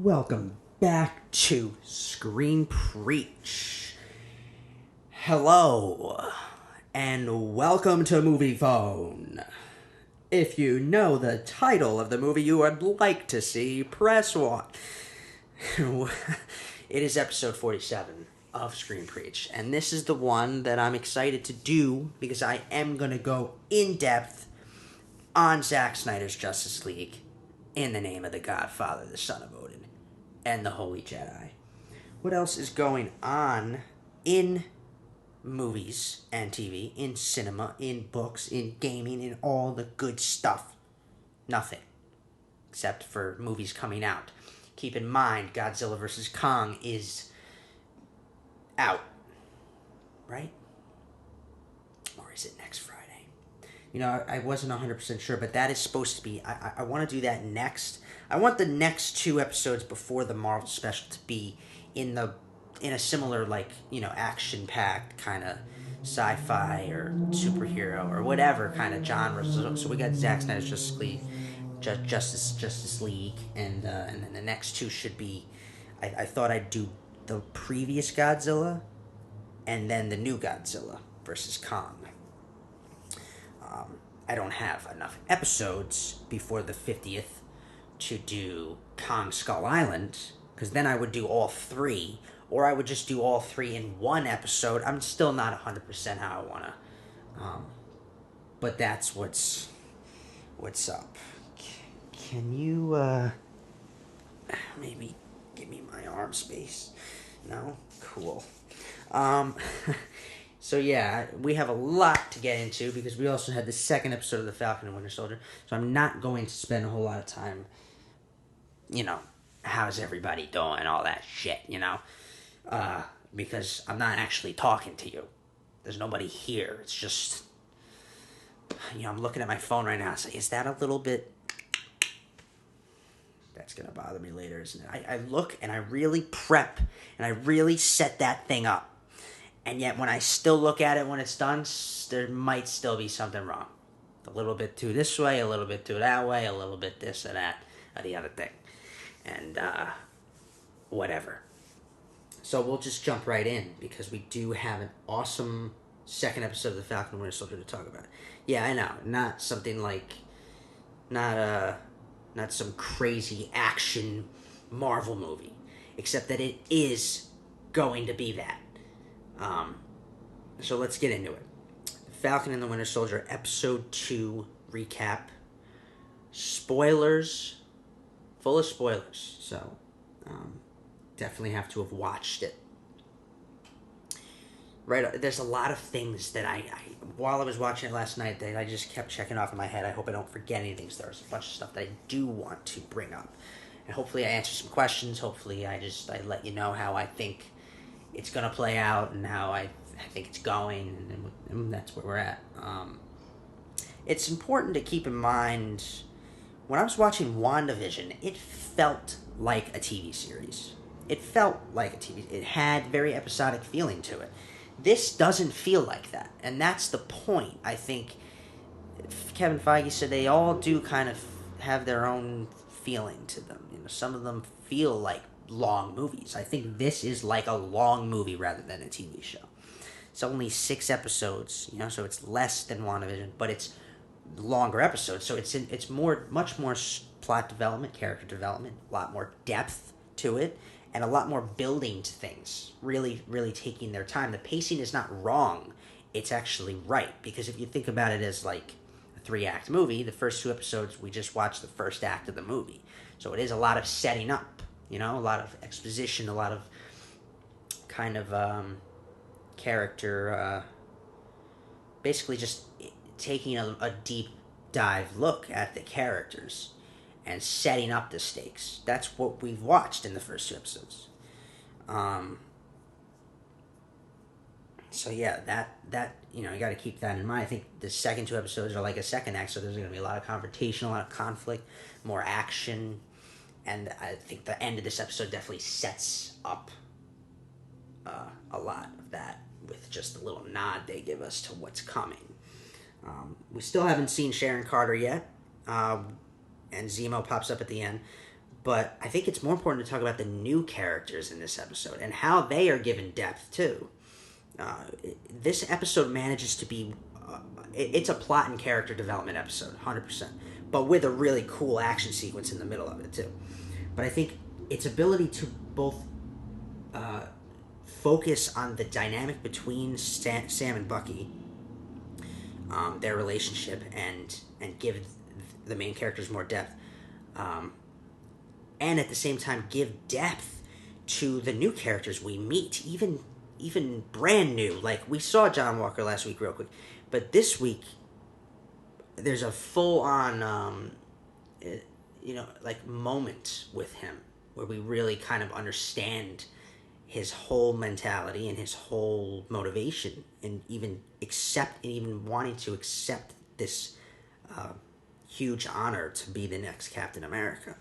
Welcome back to Screen Preach. Hello, and welcome to Movie Phone. If you know the title of the movie you would like to see, press 1. It is episode 47 of Screen Preach, and this is the one that I'm excited to do because I am going to go in depth on Zack Snyder's Justice League in the name of the Godfather, the Son of Odin, and the Holy Jedi. What else is going on in movies and TV, in cinema, in books, in gaming, in all the good stuff? Nothing. Except for movies coming out. Keep in mind, Godzilla vs. Kong is out. Right? Or is it next Friday? You know, I wasn't 100% sure, but that is supposed to be... I want to do that next. I want the next 2 episodes before the Marvel special to be in a similar, action-packed kind of sci-fi or superhero or whatever kind of genre. So we got Zack Snyder's Justice League, and then the next 2 should be... I thought I'd do the previous Godzilla and then the new Godzilla versus Kong. I don't have enough episodes before the 50th to do Kong Skull Island, because then I would do all 3, or I would just do all 3 in one episode. I'm still not 100% how I want to, but that's what's up. Can you, maybe give me my arm space? No? Cool. So yeah, we have a lot to get into because we also had the second episode of The Falcon and Winter Soldier. So I'm not going to spend a whole lot of time, how's everybody doing, all that shit, because I'm not actually talking to you. There's nobody here. It's just, I'm looking at my phone right now. So is that a little bit... That's going to bother me later, isn't it? I look and I really prep and I really set that thing up. And yet, when I still look at it when it's done, there might still be something wrong. A little bit too this way, a little bit too that way, a little bit this or that, or the other thing. And, whatever. So we'll just jump right in, because we do have an awesome second episode of The Falcon and Winter Soldier to talk about. Yeah, I know. Not something like... Not some crazy action Marvel movie. Except that it is going to be that. So let's get into it. Falcon and the Winter Soldier, Episode 2 recap. Spoilers. Full of spoilers. So, definitely have to have watched it. Right, there's a lot of things that I while I was watching it last night, that I just kept checking off in my head. I hope I don't forget anything, so there's a bunch of stuff that I do want to bring up. And hopefully I answer some questions. Hopefully I let you know how I think it's going to play out and how I think it's going, and that's where we're at. It's important to keep in mind, when I was watching WandaVision, it felt like a TV series. It felt like a TV. It had very episodic feeling to it. This doesn't feel like that, and that's the point. I think Kevin Feige said they all do kind of have their own feeling to them. Some of them feel like long movies. I think this is like a long movie rather than a TV show. It's only 6 episodes, so it's less than WandaVision, but it's longer episodes. So it's much more plot development, character development, a lot more depth to it, and a lot more building to things. Really, really taking their time. The pacing is not wrong. It's actually right, because if you think about it as like a 3-act movie, the first 2 episodes, we just watched the first act of the movie. So it is a lot of setting up. A lot of exposition, a lot of kind of character, basically just taking a deep dive look at the characters and setting up the stakes. That's what we've watched in the first 2 episodes. So yeah, that you got to keep that in mind. I think the second 2 episodes are like a second act, so there's going to be a lot of confrontation, a lot of conflict, more action. And I think the end of this episode definitely sets up a lot of that with just a little nod they give us to what's coming. We still haven't seen Sharon Carter yet, and Zemo pops up at the end. But I think it's more important to talk about the new characters in this episode and how they are given depth too. This episode manages to be it's a plot and character development episode, 100%, but with a really cool action sequence in the middle of it too. But I think its ability to both focus on the dynamic between Sam and Bucky, their relationship, and give the main characters more depth, and at the same time give depth to the new characters we meet, even brand new. Like, we saw John Walker last week real quick, but this week there's a full-on like moment with him where we really kind of understand his whole mentality and his whole motivation, and even wanting to accept this huge honor to be the next Captain America.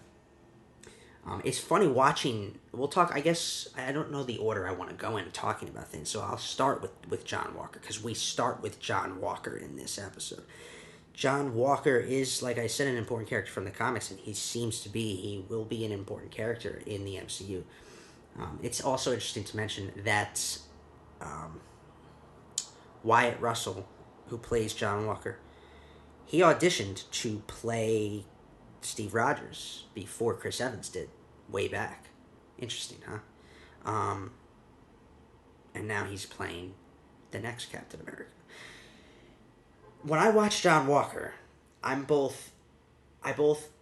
It's funny watching. We'll talk. I guess I don't know the order I want to go in talking about things, so I'll start with John Walker, because we start with John Walker in this episode. John Walker is, like I said, an important character from the comics, and he will be an important character in the MCU. It's also interesting to mention that Wyatt Russell, who plays John Walker, he auditioned to play Steve Rogers before Chris Evans did, way back. Interesting, huh? And now he's playing the next Captain America. When I watch John Walker, I both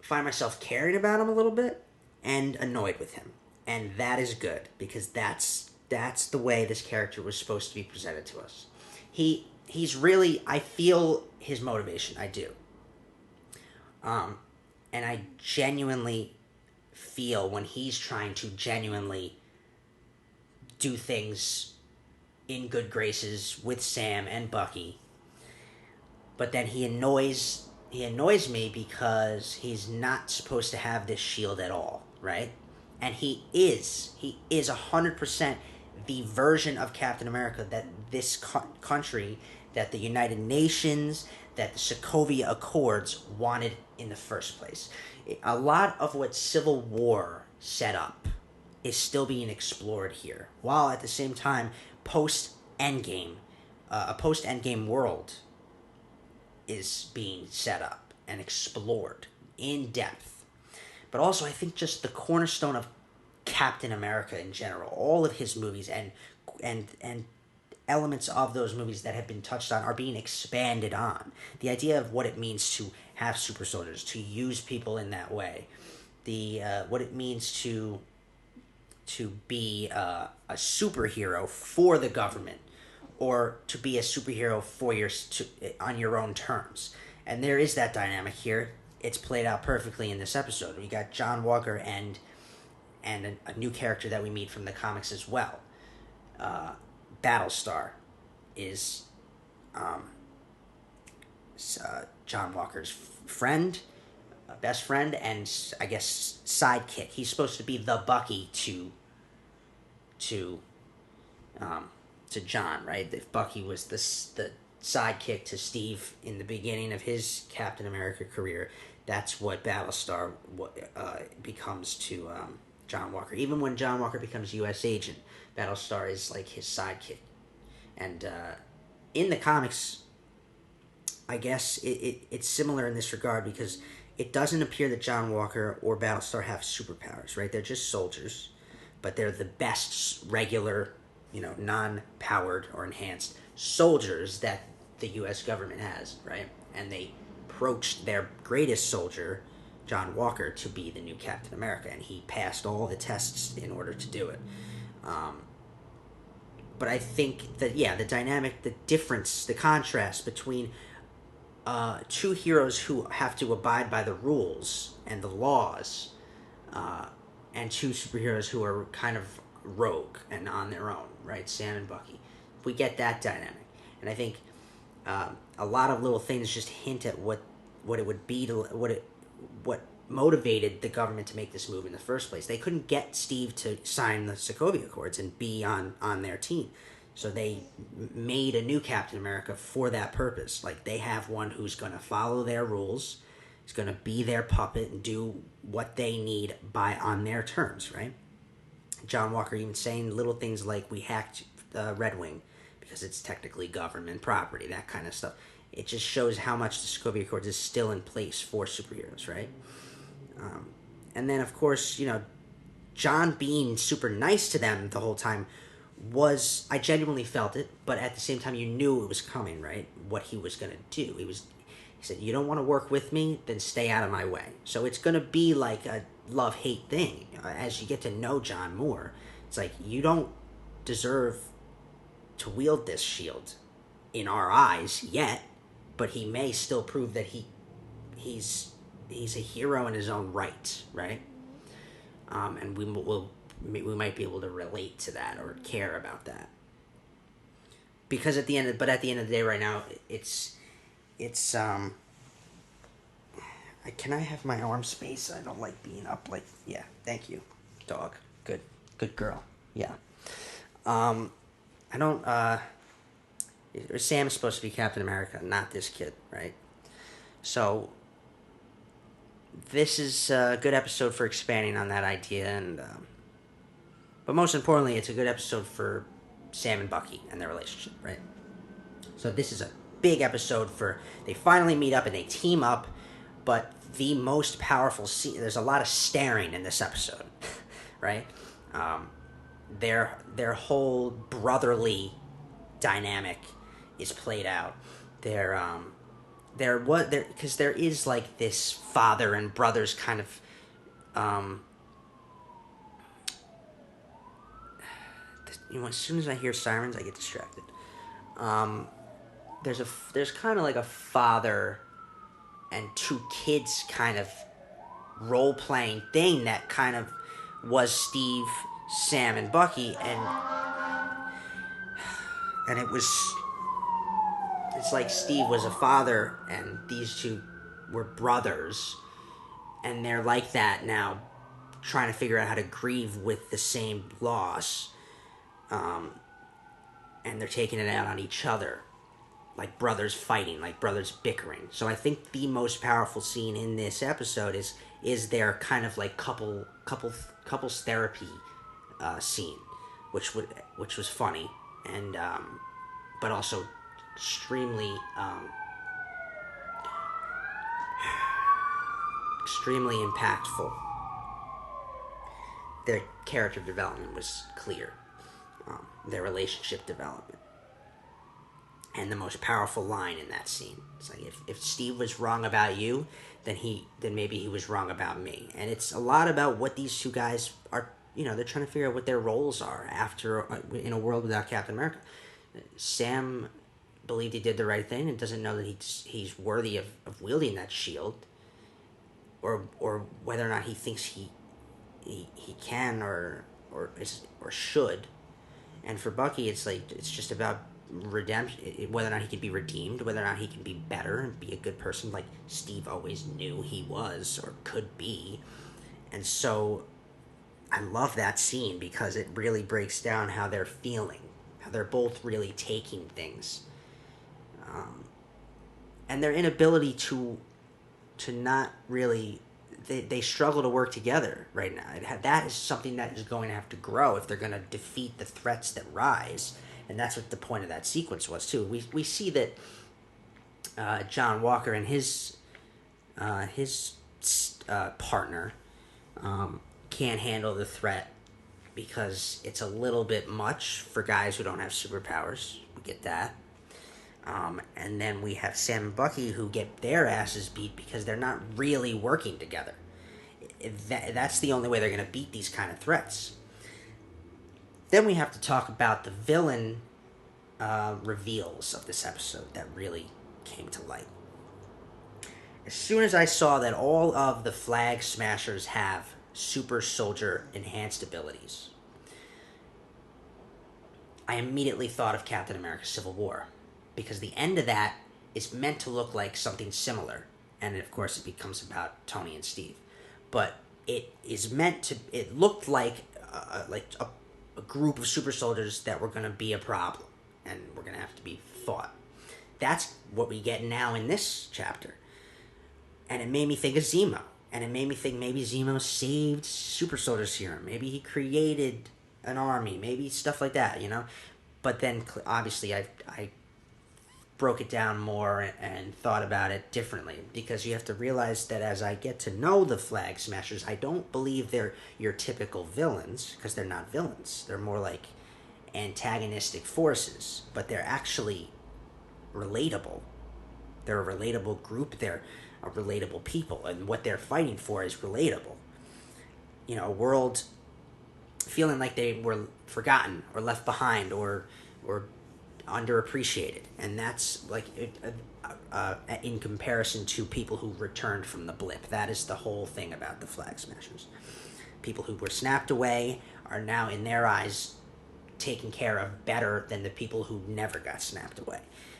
find myself caring about him a little bit and annoyed with him. And that is good, because that's the way this character was supposed to be presented to us. He's really, I feel his motivation, I do. And I genuinely feel when he's trying to genuinely do things in good graces with Sam and Bucky, but then he annoys me because he's not supposed to have this shield at all, right? And he is 100% the version of Captain America that this country, that the United Nations, that the Sokovia Accords wanted in the first place. A lot of what Civil War set up is still being explored here, while at the same time, post-Endgame, a post-Endgame world is being set up and explored in depth. But also, I think just the cornerstone of Captain America in general, all of his movies and elements of those movies that have been touched on are being expanded on. The idea of what it means to have super soldiers, to use people in that way, what it means to be a superhero for the government, or to be a superhero on your own terms. And there is that dynamic here. It's played out perfectly in this episode. We got John Walker and a new character that we meet from the comics as well. Battlestar is John Walker's friend, best friend, and I guess sidekick. He's supposed to be the Bucky to John, right? If Bucky was the sidekick to Steve in the beginning of his Captain America career, that's what Battlestar becomes to John Walker. Even when John Walker becomes U.S. agent, Battlestar is like his sidekick. And in the comics, I guess it's similar in this regard, because it doesn't appear that John Walker or Battlestar have superpowers, right? They're just soldiers, but they're the best regular, non-powered or enhanced soldiers that the U.S. government has, right? And they approached their greatest soldier, John Walker, to be the new Captain America, and he passed all the tests in order to do it. But I think that, the dynamic, the difference, the contrast between two heroes who have to abide by the rules and the laws, and two superheroes who are kind of rogue and on their own, right? Sam and Bucky. If we get that dynamic, and I think a lot of little things just hint at what it would be to what motivated the government to make this move in the first place. They couldn't get Steve to sign the Sokovia Accords and be on their team, so they made a new Captain America for that purpose. Like, they have one who's going to follow their rules, He's going to be their puppet and do what they need on their terms, right? John Walker even saying little things like, we hacked Red Wing because it's technically government property, that kind of stuff. It just shows how much the Sokovia Accords is still in place for superheroes, right? And then, of course, John being super nice to them the whole time I genuinely felt it, but at the same time, you knew it was coming, right? What he was going to do. He said, you don't want to work with me? Then stay out of my way. So it's going to be like a love-hate thing. As you get to know John more, it's like, you don't deserve to wield this shield in our eyes yet, but he may still prove that he's a hero in his own right, right? And we might be able to relate to that or care about that. Because at the end of the day right now, it's can I have my arm space? I don't like being up yeah, thank you, dog. Good girl. Yeah. I don't, Sam is supposed to be Captain America, not this kid, right? So, this is a good episode for expanding on that idea, but most importantly, it's a good episode for Sam and Bucky and their relationship, right? So this is a big episode they finally meet up and they team up, but the most powerful scene, there's a lot of staring in this episode, right? Their whole brotherly dynamic is played out. Because there is like this father and brothers kind of as soon as I hear sirens, I get distracted. There's kind of like a father and two kids kind of role playing thing that kind of was Steve, Sam, and Bucky, and it's like Steve was a father and these two were brothers, and they're like that now, trying to figure out how to grieve with the same loss. And they're taking it out on each other, like brothers fighting, like brothers bickering. So I think the most powerful scene in this episode is their kind of like couples therapy scene, which was funny and but also extremely impactful. Their character development was clear. Their relationship development. And the most powerful line in that scene. It's like, if Steve was wrong about you, then maybe he was wrong about me. And it's a lot about what these two guys are, they're trying to figure out what their roles are in a world without Captain America. Sam believed he did the right thing and doesn't know that he's worthy of wielding that shield, or whether or not he thinks he can or should. And for Bucky, it's just about redemption, whether or not he can be redeemed, whether or not he can be better and be a good person like Steve always knew he was or could be. And so I love that scene because it really breaks down how they're feeling, how they're both really taking things, and their inability to not really. They struggle to work together right now. That is something that is going to have to grow if they're going to defeat the threats that rise. And that's what the point of that sequence was, too. We see that John Walker and his partner can't handle the threat because it's a little bit much for guys who don't have superpowers. We get that. And then we have Sam and Bucky who get their asses beat because they're not really working together. That's the only way they're going to beat these kind of threats. Then we have to talk about the villain reveals of this episode that really came to light. As soon as I saw that all of the Flag Smashers have super soldier enhanced abilities, I immediately thought of Captain America Civil War. Because the end of that is meant to look like something similar. And of course it becomes about Tony and Steve. But it looked like a group of super soldiers that were going to be a problem. And were going to have to be fought. That's what we get now in this chapter. And it made me think of Zemo. And it made me think maybe Zemo saved Super Soldier Serum. Maybe he created an army. Maybe stuff like that, you know? But then, obviously, I broke it down more and thought about it differently, because you have to realize that as I get to know the Flag Smashers, I don't believe they're your typical villains, because they're not villains. They're more like antagonistic forces, but they're actually relatable. They're a relatable group. They're a relatable people, and what they're fighting for is relatable. You know, a world feeling like they were forgotten or left behind or underappreciated, and that's like in comparison to people who returned from the blip. That is the whole thing about the Flag Smashers. People who were snapped away are now, in their eyes, taken care of better than the people who never got snapped away.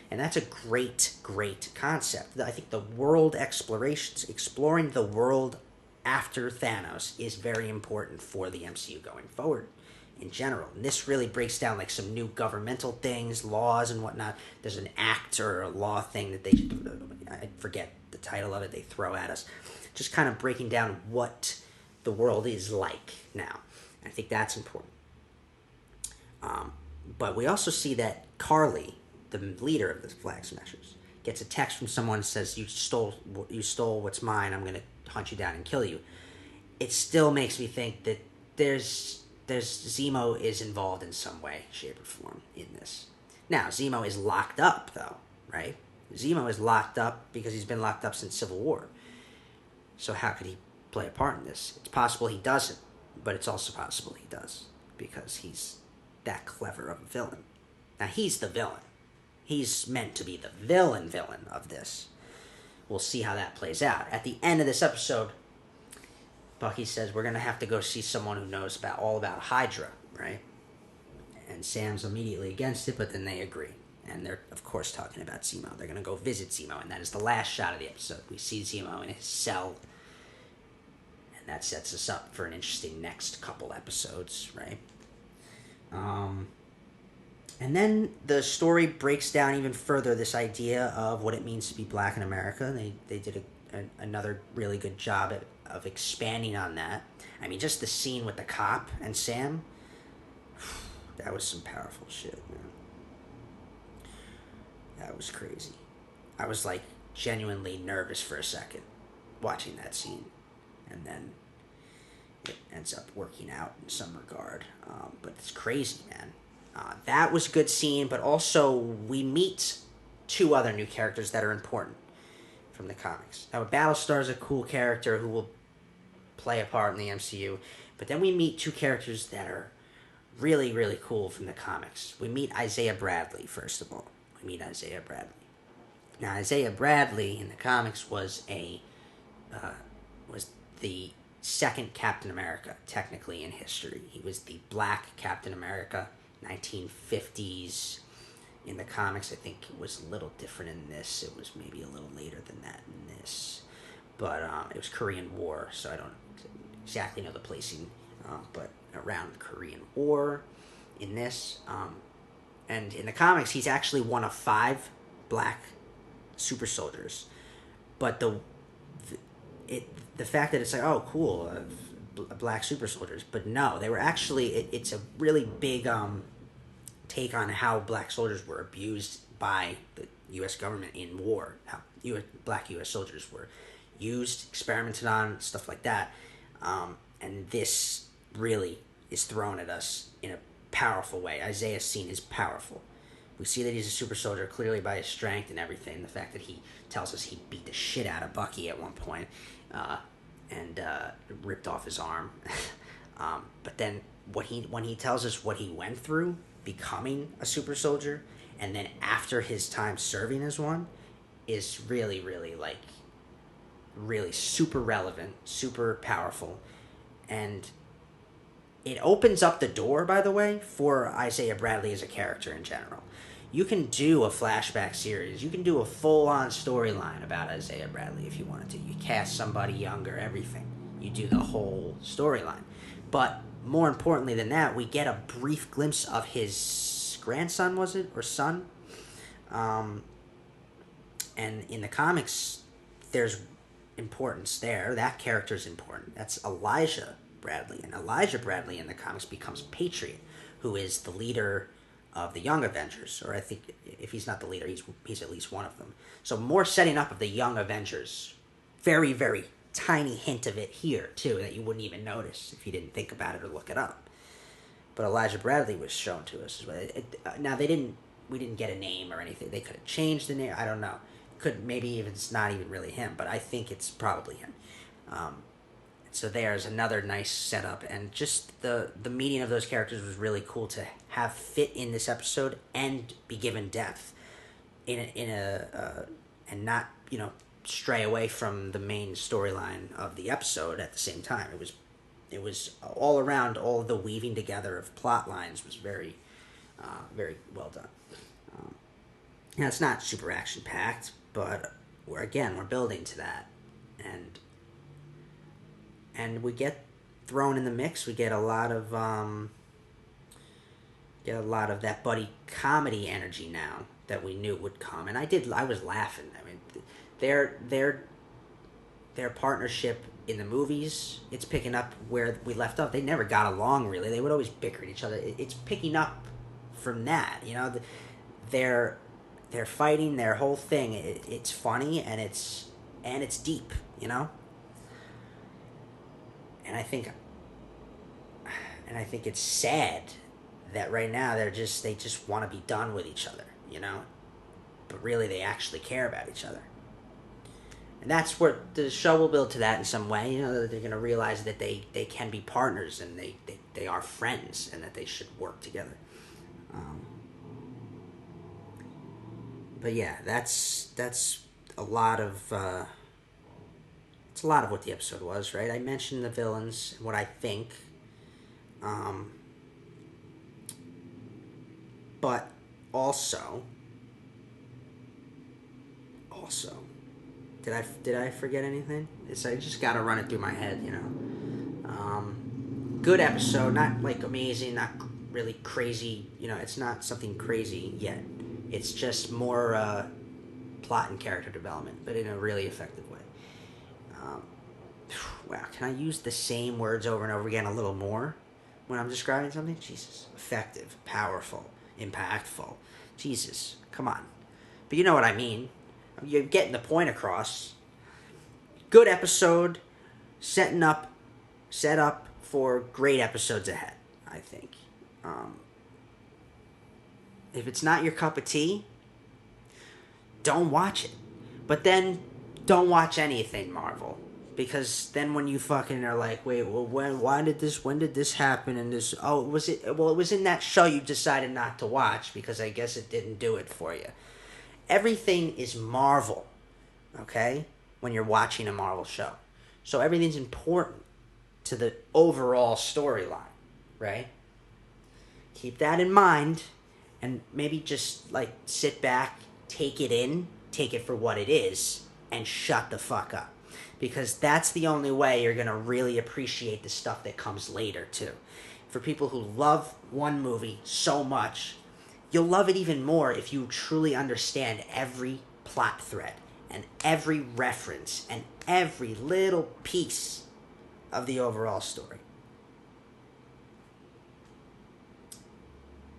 And that's a great, great concept. I think the world explorations, exploring the world after Thanos, is very important for the MCU going forward in general. And this really breaks down like some new governmental things, laws and whatnot. There's an act or a law thing that I forget the title of it, they throw at us. Just kind of breaking down what the world is like now. I think that's important. But we also see that Carly, the leader of the Flag Smashers, gets a text from someone that says, you stole what's mine, I'm going to hunt you down and kill you. It still makes me think that there's Zemo is involved in some way, shape, or form in this. Now, Zemo is locked up, though, right? Zemo is locked up because he's been locked up since Civil War. So how could he play a part in this? It's possible he doesn't, but it's also possible he does, because he's that clever of a villain. Now, he's the villain. He's meant to be the villain of this. We'll see how that plays out. At the end of this episode, Bucky says, we're going to have to go see someone who knows all about Hydra, right? And Sam's immediately against it, but then they agree. And they're, of course, talking about Zemo. They're going to go visit Zemo, and that is the last shot of the episode. We see Zemo in his cell, and that sets us up for an interesting next couple episodes, right? And then the story breaks down even further this idea of what it means to be black in America. They did another really good job of expanding on that. I mean, just the scene with the cop and Sam, that was some powerful shit, man. That was crazy. I was like genuinely nervous for a second watching that scene, and then it ends up working out in some regard. But it's crazy, man. That was a good scene, but also we meet two other new characters that are important from the comics. Now, Battlestar is a cool character who will play a part in the MCU, but then we meet two characters that are really, really cool from the comics. We meet Isaiah Bradley, first of all. Now, Isaiah Bradley in the comics was the second Captain America, technically, in history. He was the Black Captain America, 1950s. In the comics, I think it was a little different in this. It was maybe a little later than that in this. But it was Korean War, so I don't exactly know the placing, but around the Korean War in this. And in the comics, he's actually one of 5 black super soldiers. But the fact that it's like, oh, cool, black super soldiers. But no, they were actually, it's a really big take on how black soldiers were abused by the U.S. government in war. How black U.S. soldiers were used, experimented on, stuff like that. And this really is thrown at us in a powerful way. Isaiah's scene is powerful. We see that he's a super soldier clearly by his strength and everything. The fact that he tells us he beat the shit out of Bucky at one point, and ripped off his arm. But then when he tells us what he went through becoming a super soldier, and then after his time serving as one, is really, really, like, really super relevant, super powerful. And it opens up the door, by the way, for Isaiah Bradley as a character in general. You can do a flashback series. You can do a full-on storyline about Isaiah Bradley if you wanted to. You cast somebody younger, everything. You do the whole storyline. But more importantly than that, we get a brief glimpse of his grandson, was it? Or son? And in the comics, there's importance there. That character is important. That's Elijah Bradley. And Elijah Bradley in the comics becomes Patriot, who is the leader of the Young Avengers. Or I think if he's not the leader, he's at least one of them. So more setting up of the Young Avengers. Very, very tiny hint of it here, too, that you wouldn't even notice if you didn't think about it or look it up. But Elijah Bradley was shown to us. Now, we didn't get a name or anything. They could have changed the name. I don't know. Maybe even it's not even really him, but I think it's probably him. So there's another nice setup, and just the meeting of those characters was really cool to have fit in this episode and be given depth and not stray away from the main storyline of the episode at the same time. It was all around. All the weaving together of plot lines was very very well done. Now it's not super action packed, but we're building to that, and we get thrown in the mix. We get a lot of that buddy comedy energy now that we knew would come, and I was laughing. I mean, their partnership in the movies, it's picking up where we left off. They never got along really. They would always bicker at each other. It's picking up from that. They're fighting, their whole thing. It's funny and it's deep. And I think it's sad that right now they just want to be done with each other. But really they actually care about each other. And that's where the show will build to that in some way. They're going to realize that they can be partners and they are friends and that they should work together. But yeah, that's a lot of it's a lot of what the episode was, right? I mentioned the villains and what I think, but also, did I forget anything? I just got to run it through my head, Good episode, not like amazing, not really crazy. It's not something crazy yet. It's just more plot and character development, but in a really effective way. Wow, can I use the same words over and over again a little more when I'm describing something? Jesus. Effective, powerful, impactful. Jesus, come on. But you know what I mean. You're getting the point across. Good episode, set up for great episodes ahead, I think. If it's not your cup of tea, don't watch it. But then, don't watch anything Marvel. Because then when you fucking are like, wait, well, when did this happen? And this, it was in that show you decided not to watch because I guess it didn't do it for you. Everything is Marvel, okay? When you're watching a Marvel show. So everything's important to the overall storyline, right? Keep that in mind. And maybe just, sit back, take it in, take it for what it is, and shut the fuck up. Because that's the only way you're going to really appreciate the stuff that comes later, too. For people who love one movie so much, you'll love it even more if you truly understand every plot thread, and every reference, and every little piece of the overall story.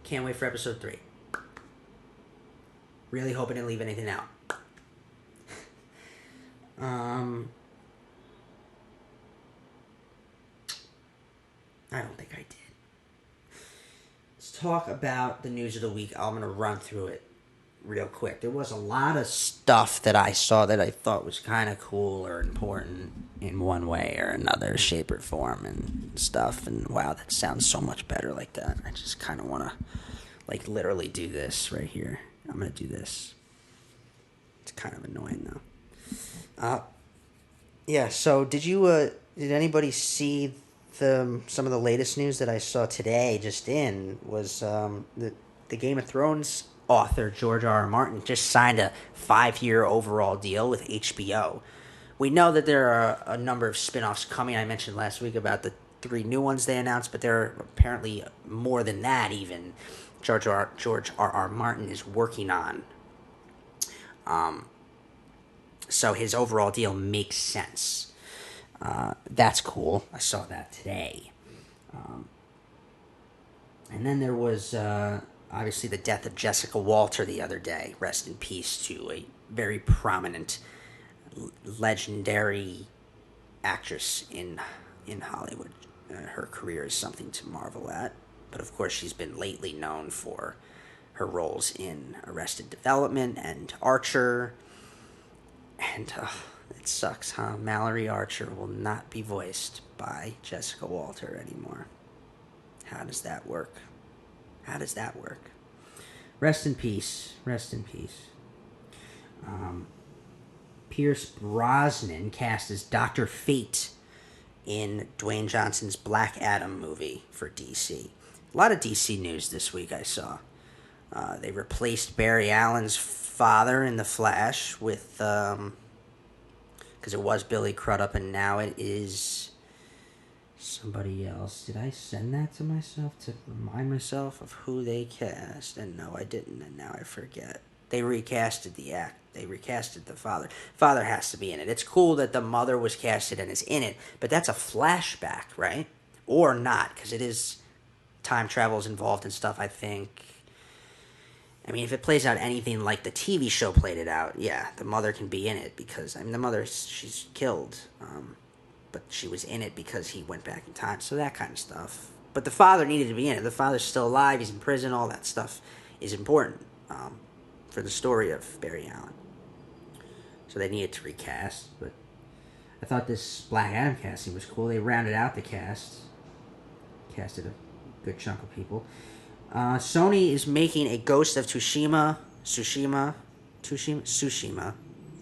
Can't wait for episode 3. Really hope I didn't leave anything out. I don't think I did. Let's talk about the news of the week. I'm going to run through it real quick. There was a lot of stuff that I saw that I thought was kind of cool or important in one way or another, shape or form and stuff. And wow, that sounds so much better like that. I just kind of want to, literally do this right here. I'm going to do this. It's kind of annoying though. Yeah, so did anybody see some of the latest news that I saw today was the Game of Thrones author George R.R. Martin just signed a 5-year overall deal with HBO. We know that there are a number of spin-offs coming. I mentioned last week about the 3 new ones they announced, but there are apparently more than that even George R.R. Martin is working on. So his overall deal makes sense. That's cool. I saw that today. And then there was obviously the death of Jessica Walter the other day. Rest in peace to a very prominent, legendary actress in Hollywood. Her career is something to marvel at. But of course, she's been lately known for her roles in Arrested Development and Archer. And it sucks, huh? Mallory Archer will not be voiced by Jessica Walter anymore. How does that work? How does that work? Rest in peace. Rest in peace. Pierce Brosnan cast as Dr. Fate in Dwayne Johnson's Black Adam movie for DC. A lot of DC news this week I saw. They replaced Barry Allen's father in The Flash with, because it was Billy Crudup and now it is somebody else. Did I send that to myself to remind myself of who they cast? And no, I didn't, and now I forget. They recasted the act. They recasted the father. Father has to be in it. It's cool that the mother was casted and is in it, but that's a flashback, right? Or not, because it is time travel is involved and stuff, I think. I mean, if it plays out anything like the TV show played it out, yeah, the mother can be in it because, I mean, the mother, she's killed, but she was in it because he went back in time, so that kind of stuff. But the father needed to be in it. The father's still alive, he's in prison, all that stuff is important for the story of Barry Allen. So they needed to recast, but I thought this Black Adam casting was cool. They rounded out the cast. Casted a good chunk of people. Sony is making a Ghost of Tsushima. I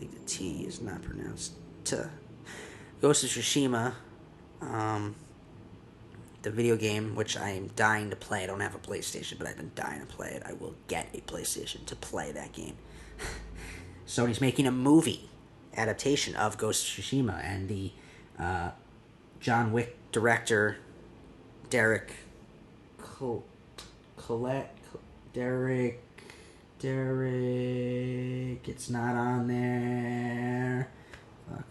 think the T is not pronounced T. Ghost of Tsushima. The video game, which I am dying to play. I don't have a PlayStation, but I've been dying to play it. I will get a PlayStation to play that game. Sony's making a movie adaptation of Ghost of Tsushima, and the John Wick director Derek it's not on there. Fuck.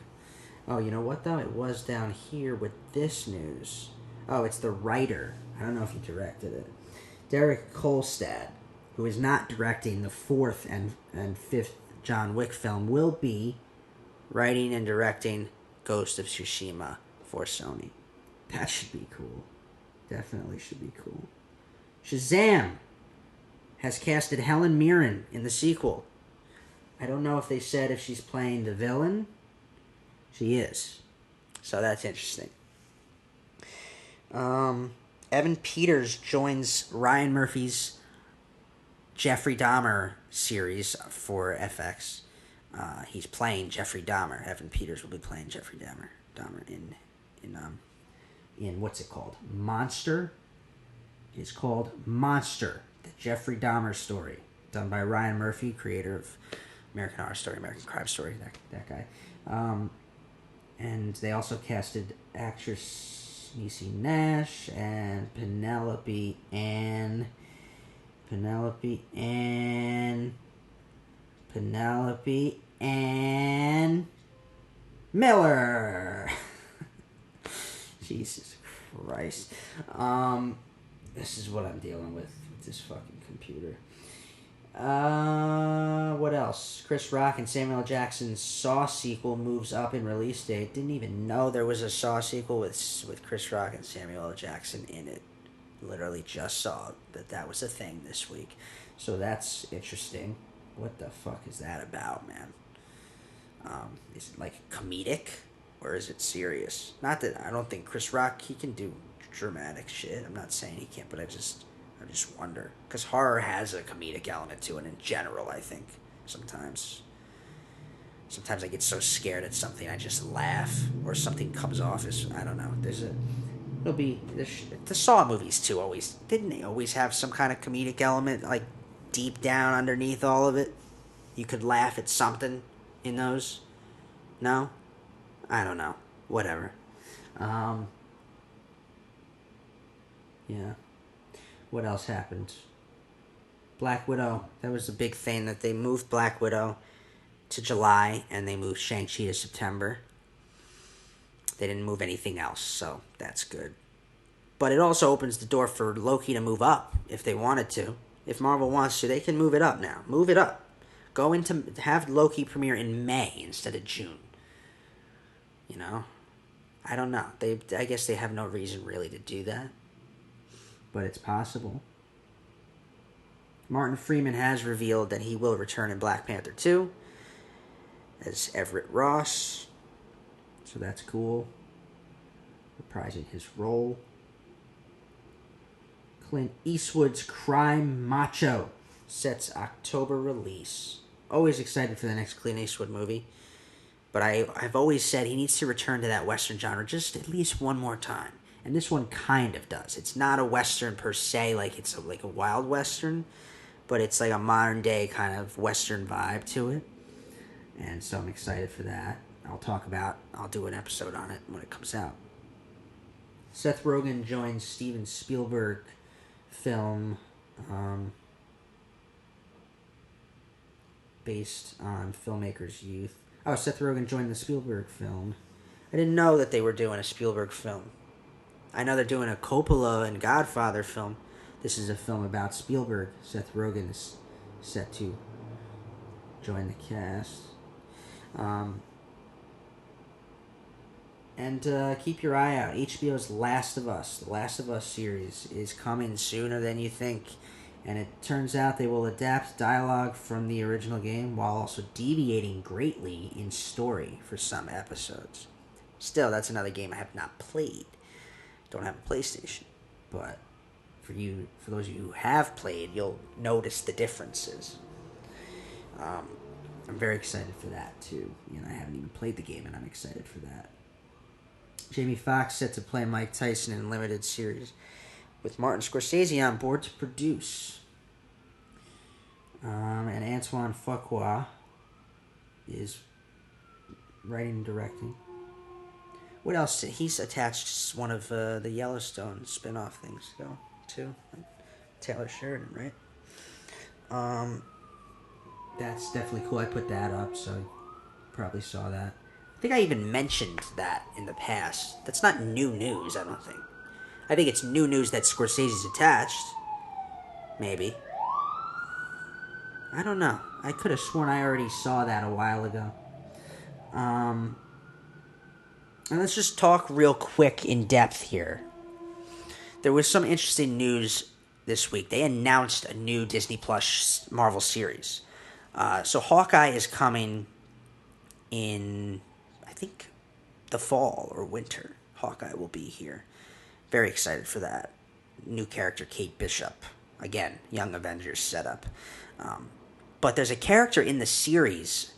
Oh, you know what though? It was down here with this news. Oh, it's the writer. I don't know if he directed it. Derek Kolstad, who is not directing the fourth and fifth John Wick film, will be writing and directing Ghost of Tsushima for Sony. That should be cool. Definitely should be cool. Shazam has casted Helen Mirren in the sequel. I don't know if they said if she's playing the villain. She is. So that's interesting. Evan Peters joins Ryan Murphy's Jeffrey Dahmer series for FX. He's playing Jeffrey Dahmer. Evan Peters will be playing Jeffrey Dahmer in what's it called? Monster. It's called Monster, the Jeffrey Dahmer story, done by Ryan Murphy, creator of American Horror Story, American Crime Story, that guy. And they also casted actress Niecy Nash and Penelope Ann Miller. Jesus Christ. This is what I'm dealing with this fucking computer. What else? Chris Rock and Samuel L. Jackson's Saw sequel moves up in release date. Didn't even know there was a Saw sequel with Chris Rock and Samuel L. Jackson in it. Literally just saw that was a thing this week. So that's interesting. What the fuck is that about, man? Is it like comedic or is it serious? Not that I don't think Chris Rock, he can do dramatic shit. I'm not saying he can't, but I just wonder, because horror has a comedic element to it in general. I think sometimes I get so scared at something I just laugh, or something comes off as, I don't know. The Saw movies too. Didn't they always have some kind of comedic element, like deep down underneath all of it? You could laugh at something in those. No, I don't know. Whatever. Yeah. What else happened? Black Widow. That was the big thing, that they moved Black Widow to July, and they moved Shang-Chi to September. They didn't move anything else, so that's good. But it also opens the door for Loki to move up if they wanted to. If Marvel wants to, they can move it up now. Move it up. Have Loki premiere in May instead of June. You know? I don't know. I guess they have no reason really to do that. But it's possible. Martin Freeman has revealed that he will return in Black Panther 2 as Everett Ross. So that's cool. Reprising his role. Clint Eastwood's Crime Macho sets October release. Always excited for the next Clint Eastwood movie. But I've always said he needs to return to that Western genre just at least one more time. And this one kind of does. It's not a Western per se, like it's like a wild Western. But it's like a modern day kind of Western vibe to it. And so I'm excited for that. I'll do an episode on it when it comes out. Seth Rogen joins Steven Spielberg film based on filmmakers' youth. Oh, Seth Rogen joined the Spielberg film. I didn't know that they were doing a Spielberg film. I know they're doing a Coppola and Godfather film. This is a film about Spielberg. Seth Rogen is set to join the cast. And keep your eye out. HBO's Last of Us. The Last of Us series is coming sooner than you think. And it turns out they will adapt dialogue from the original game while also deviating greatly in story for some episodes. Still, that's another game I have not played. Don't have a PlayStation. But for those of you who have played, you'll notice the differences. I'm very excited for that too. I haven't even played the game and I'm excited for that. Jamie Foxx set to play Mike Tyson in a limited series with Martin Scorsese on board to produce. And Antoine Fuqua is writing and directing. What else? He's attached one of the Yellowstone spin-off things too. Taylor Sheridan, right? That's definitely cool. I put that up, so you probably saw that. I think I even mentioned that in the past. That's not new news, I don't think. I think it's new news that Scorsese's attached. Maybe. I don't know. I could have sworn I already saw that a while ago. And let's just talk real quick in depth here. There was some interesting news this week. They announced a new Disney Plus Marvel series. So Hawkeye is coming in, I think, the fall or winter. Hawkeye will be here. Very excited for that. New character, Kate Bishop. Again, Young Avengers setup. But there's a character in the series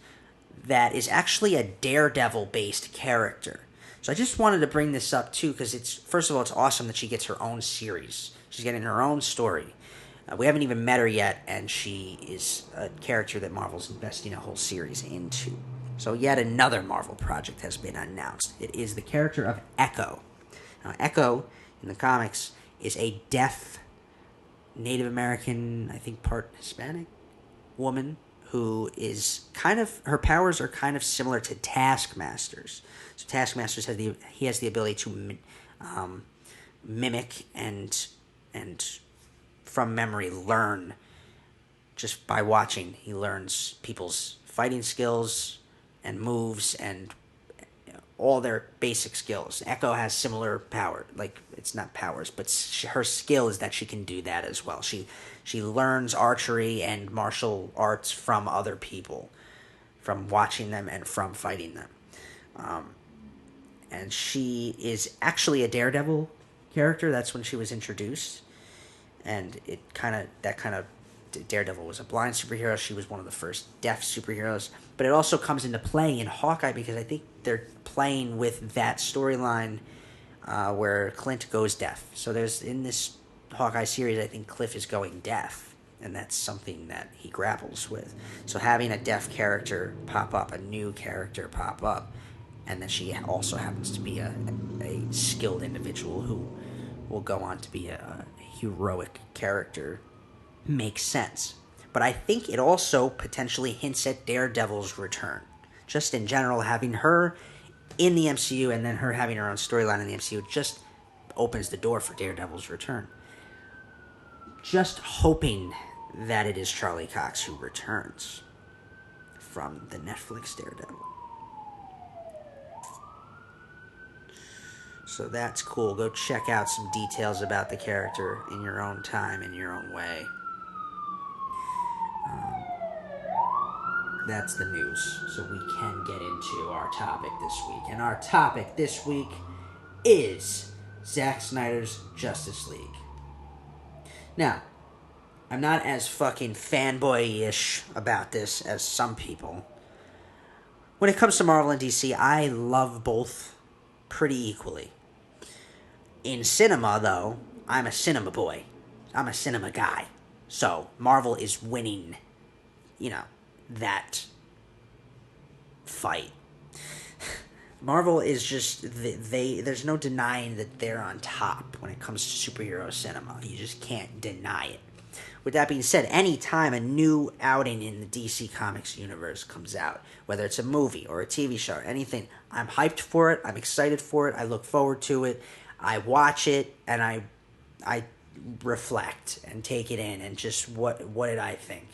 that is actually a Daredevil-based character. So I just wanted to bring this up, too, because first of all, it's awesome that she gets her own series. She's getting her own story. We haven't even met her yet, and she is a character that Marvel's investing a whole series into. So yet another Marvel project has been announced. It is the character of Echo. Now, Echo, in the comics, is a deaf Native American, I think part Hispanic, woman who is her powers are kind of similar to Taskmaster's. So Taskmaster's has the ability to mimic and from memory learn just by watching. He learns people's fighting skills and moves and all their basic skills. Echo has similar power. Like, it's not powers, but her skill is that she can do that as well. She learns archery and martial arts from other people, from watching them and from fighting them. And she is actually a Daredevil character. That's when she was introduced. And Daredevil was a blind superhero. She was one of the first deaf superheroes. But it also comes into play in Hawkeye because I think they're playing with that storyline where Clint goes deaf. So in this Hawkeye series, I think Cliff is going deaf. And that's something that he grapples with. So having a deaf character pop up, a new character pop up, and then she also happens to be a skilled individual who will go on to be a heroic character, makes sense. but I think it also potentially hints at Daredevil's return. Just in general, having her in the MCU and then her having her own storyline in the MCU just opens the door for Daredevil's return. Just hoping that it is Charlie Cox who returns from the Netflix Daredevil. So that's cool. Go check out some details about the character in your own time, in your own way. That's the news. So we can get into our topic this week. And our topic this week is Zack Snyder's Justice League. Now, I'm not as fucking fanboy-ish about this as some people. When it comes to Marvel and DC, I love both pretty equally. In cinema, though, I'm a cinema boy. I'm a cinema guy. So, Marvel is winning, that fight. Marvel is just, there's no denying that they're on top when it comes to superhero cinema. You just can't deny it. With that being said, anytime a new outing in the DC Comics universe comes out, whether it's a movie or a TV show or anything, I'm hyped for it, I'm excited for it, I look forward to it, I watch it, and I reflect and take it in and just what did I think.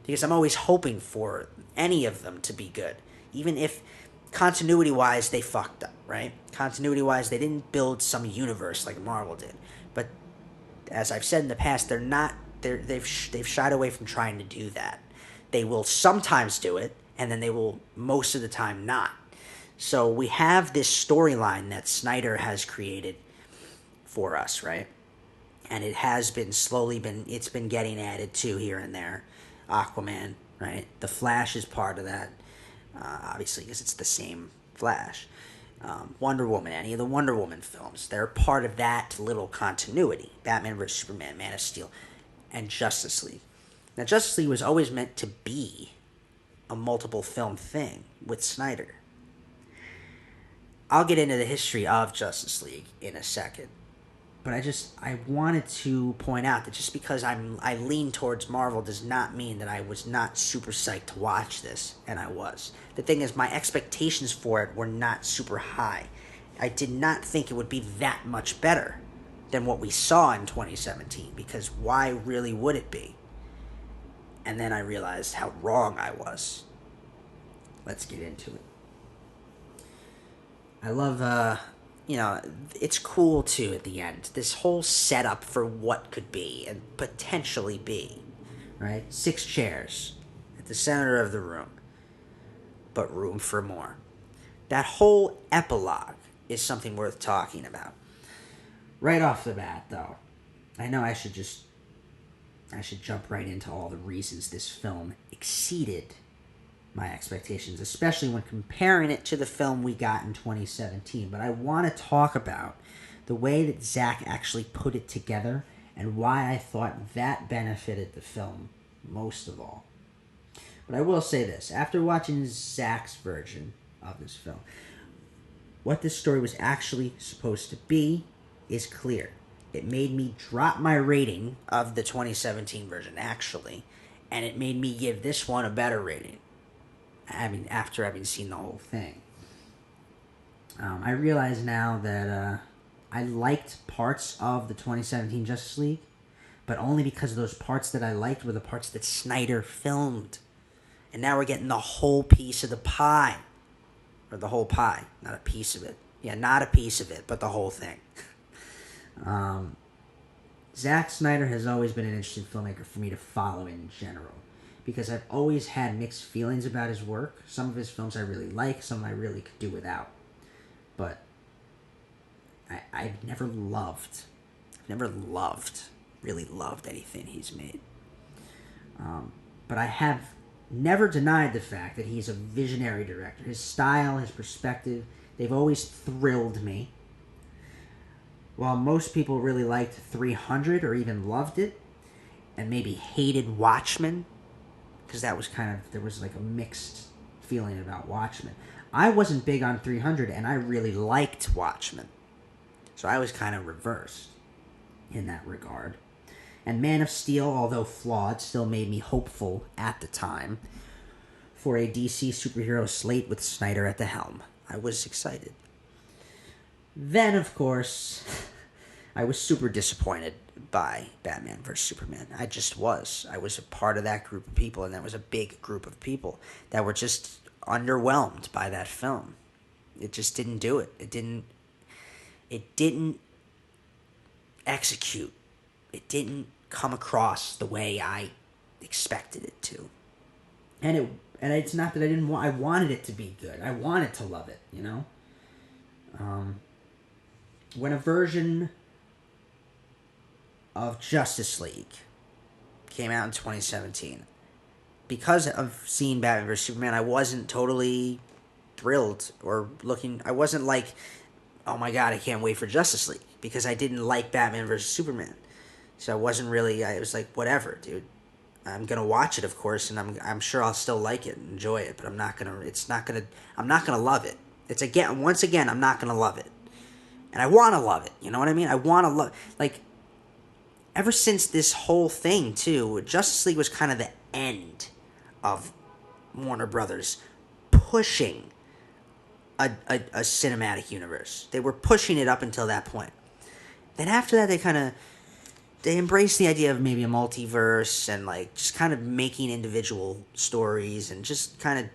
Because I'm always hoping for any of them to be good. Even if continuity-wise they fucked up, right? Continuity-wise they didn't build some universe like Marvel did. But as I've said in the past, they've shied away from trying to do that. They will sometimes do it, and then they will most of the time not. So we have this storyline that Snyder has created for us, right? And it has been it's been getting added to here and there. Aquaman, right? The Flash is part of that, obviously, because it's the same Flash. Wonder Woman, any of the Wonder Woman films, they're part of that little continuity. Batman vs. Superman, Man of Steel, and Justice League. Now, Justice League was always meant to be a multiple film thing with Snyder. I'll get into the history of Justice League in a second. But I wanted to point out that just because I lean towards Marvel does not mean that I was not super psyched to watch this, and I was. The thing is, my expectations for it were not super high. I did not think it would be that much better than what we saw in 2017, because why really would it be? And then I realized how wrong I was. Let's get into it. I love, it's cool too at the end. This whole setup for what could be and potentially be, right? 6 chairs at the center of the room, but room for more. That whole epilogue is something worth talking about. Right off the bat, though, I know I should jump right into all the reasons this film exceeded my expectations, especially when comparing it to the film we got in 2017. But I want to talk about the way that Zack actually put it together and why I thought that benefited the film most of all. But I will say this, after watching Zack's version of this film, what this story was actually supposed to be is clear. It made me drop my rating of the 2017 version, actually, and it made me give this one a better rating. After having seen the whole thing. I realize now that I liked parts of the 2017 Justice League, but only because those parts that I liked were the parts that Snyder filmed. And now we're getting the whole piece of the pie. Or the whole pie, not a piece of it. Yeah, not a piece of it, but the whole thing. Zack Snyder has always been an interesting filmmaker for me to follow in general, because I've always had mixed feelings about his work. Some of his films I really like, some I really could do without. But I've never really loved anything he's made. But I have never denied the fact that he's a visionary director. His style, his perspective, they've always thrilled me. While most people really liked 300 or even loved it, and maybe hated Watchmen, because that was there was like a mixed feeling about Watchmen. I wasn't big on 300, and I really liked Watchmen. So I was kind of reversed in that regard. And Man of Steel, although flawed, still made me hopeful at the time for a DC superhero slate with Snyder at the helm. I was excited. Then, of course, I was super disappointed by Batman vs. Superman. I just was. I was a part of that group of people, and that was a big group of people that were just underwhelmed by that film. It just didn't do it. It didn't execute. It didn't come across the way I expected it to. And it's not that I didn't want. I wanted it to be good. I wanted to love it. You know. When a version of Justice League came out in 2017, because of seeing Batman vs. Superman, I wasn't totally thrilled or looking. I wasn't like, oh my god, I can't wait for Justice League, because I didn't like Batman vs. Superman. So I wasn't really. I was like, whatever, dude. I'm gonna watch it, of course, and I'm sure I'll still like it and enjoy it, but I'm not gonna love it. Once again, I'm not gonna love it. And I want to love it. You know what I mean? I want to love... Like, ever since this whole thing, too, Justice League was kind of the end of Warner Brothers pushing a cinematic universe. They were pushing it up until that point. Then after that, they embraced the idea of maybe a multiverse and, like, just kind of making individual stories and just kind of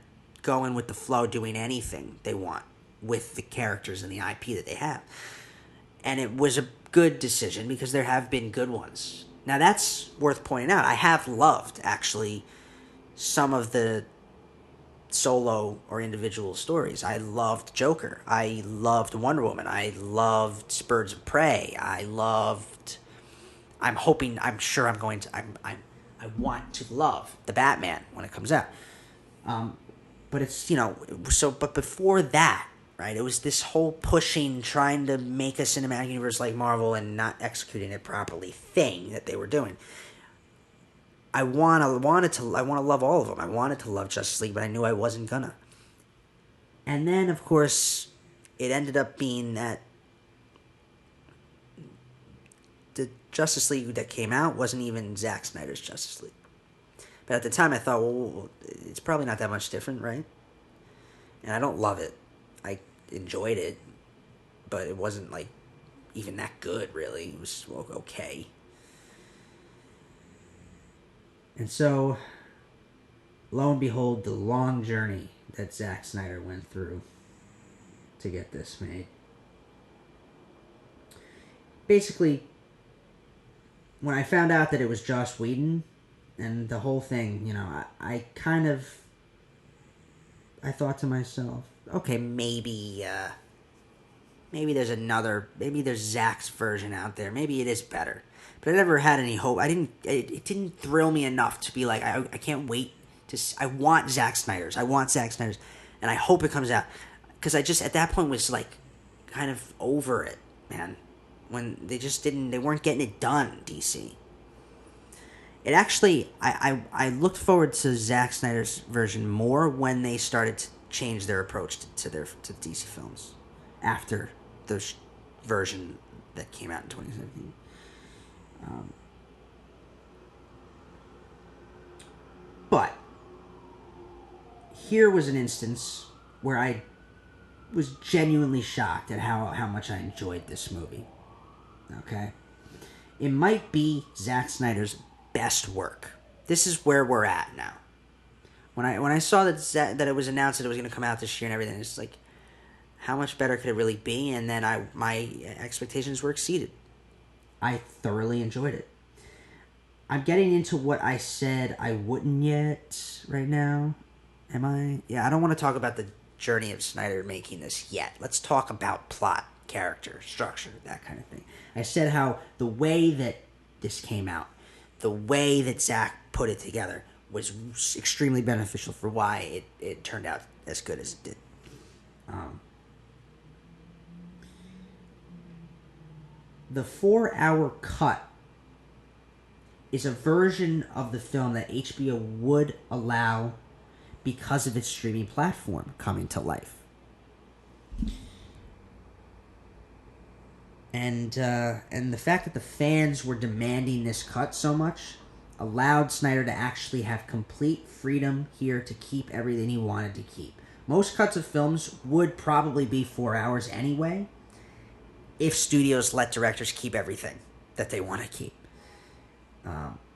going with the flow, doing anything they want with the characters and the IP that they have. And it was a good decision, because there have been good ones. Now, that's worth pointing out. I have loved, actually, some of the solo or individual stories. I loved Joker. I loved Wonder Woman. I loved Birds of Prey. I want to love the Batman when it comes out. But it's, but before that, right, it was this whole pushing, trying to make a cinematic universe like Marvel and not executing it properly thing that they were doing. I wanted to love all of them. I wanted to love Justice League, but I knew I wasn't gonna. And then, of course, it ended up being that the Justice League that came out wasn't even Zack Snyder's Justice League. But at the time, I thought, well, it's probably not that much different, right? And I don't love it. I enjoyed it, but it wasn't, like, even that good, really. It was okay. And so, lo and behold, the long journey that Zack Snyder went through to get this made. Basically, when I found out that it was Joss Whedon and the whole thing, I thought to myself, okay, maybe there's Zack's version out there. Maybe it is better. But I never had any hope. It didn't thrill me enough to be like, I can't wait I want Zack Snyder's. And I hope it comes out. Because I just, at that point, was like, kind of over it, man. When they weren't getting it done, DC. It actually, I looked forward to Zack Snyder's version more when they started to change their approach to DC films after the version that came out in 2017. But here was an instance where I was genuinely shocked at how much I enjoyed this movie. Okay? It might be Zack Snyder's best work. This is where we're at now. When I saw that it was announced that it was going to come out this year and everything, it's like, how much better could it really be? And then my expectations were exceeded. I thoroughly enjoyed it. I'm getting into what I said I wouldn't yet right now. Am I? Yeah, I don't want to talk about the journey of Snyder making this yet. Let's talk about plot, character, structure, that kind of thing. I said how the way that this came out, the way that Zack put it together, was extremely beneficial for why it turned out as good as it did. The 4-hour cut is a version of the film that HBO would allow because of its streaming platform coming to life. And the fact that the fans were demanding this cut so much allowed Snyder to actually have complete freedom here to keep everything he wanted to keep. Most cuts of films would probably be 4 hours anyway, if studios let directors keep everything that they want to keep.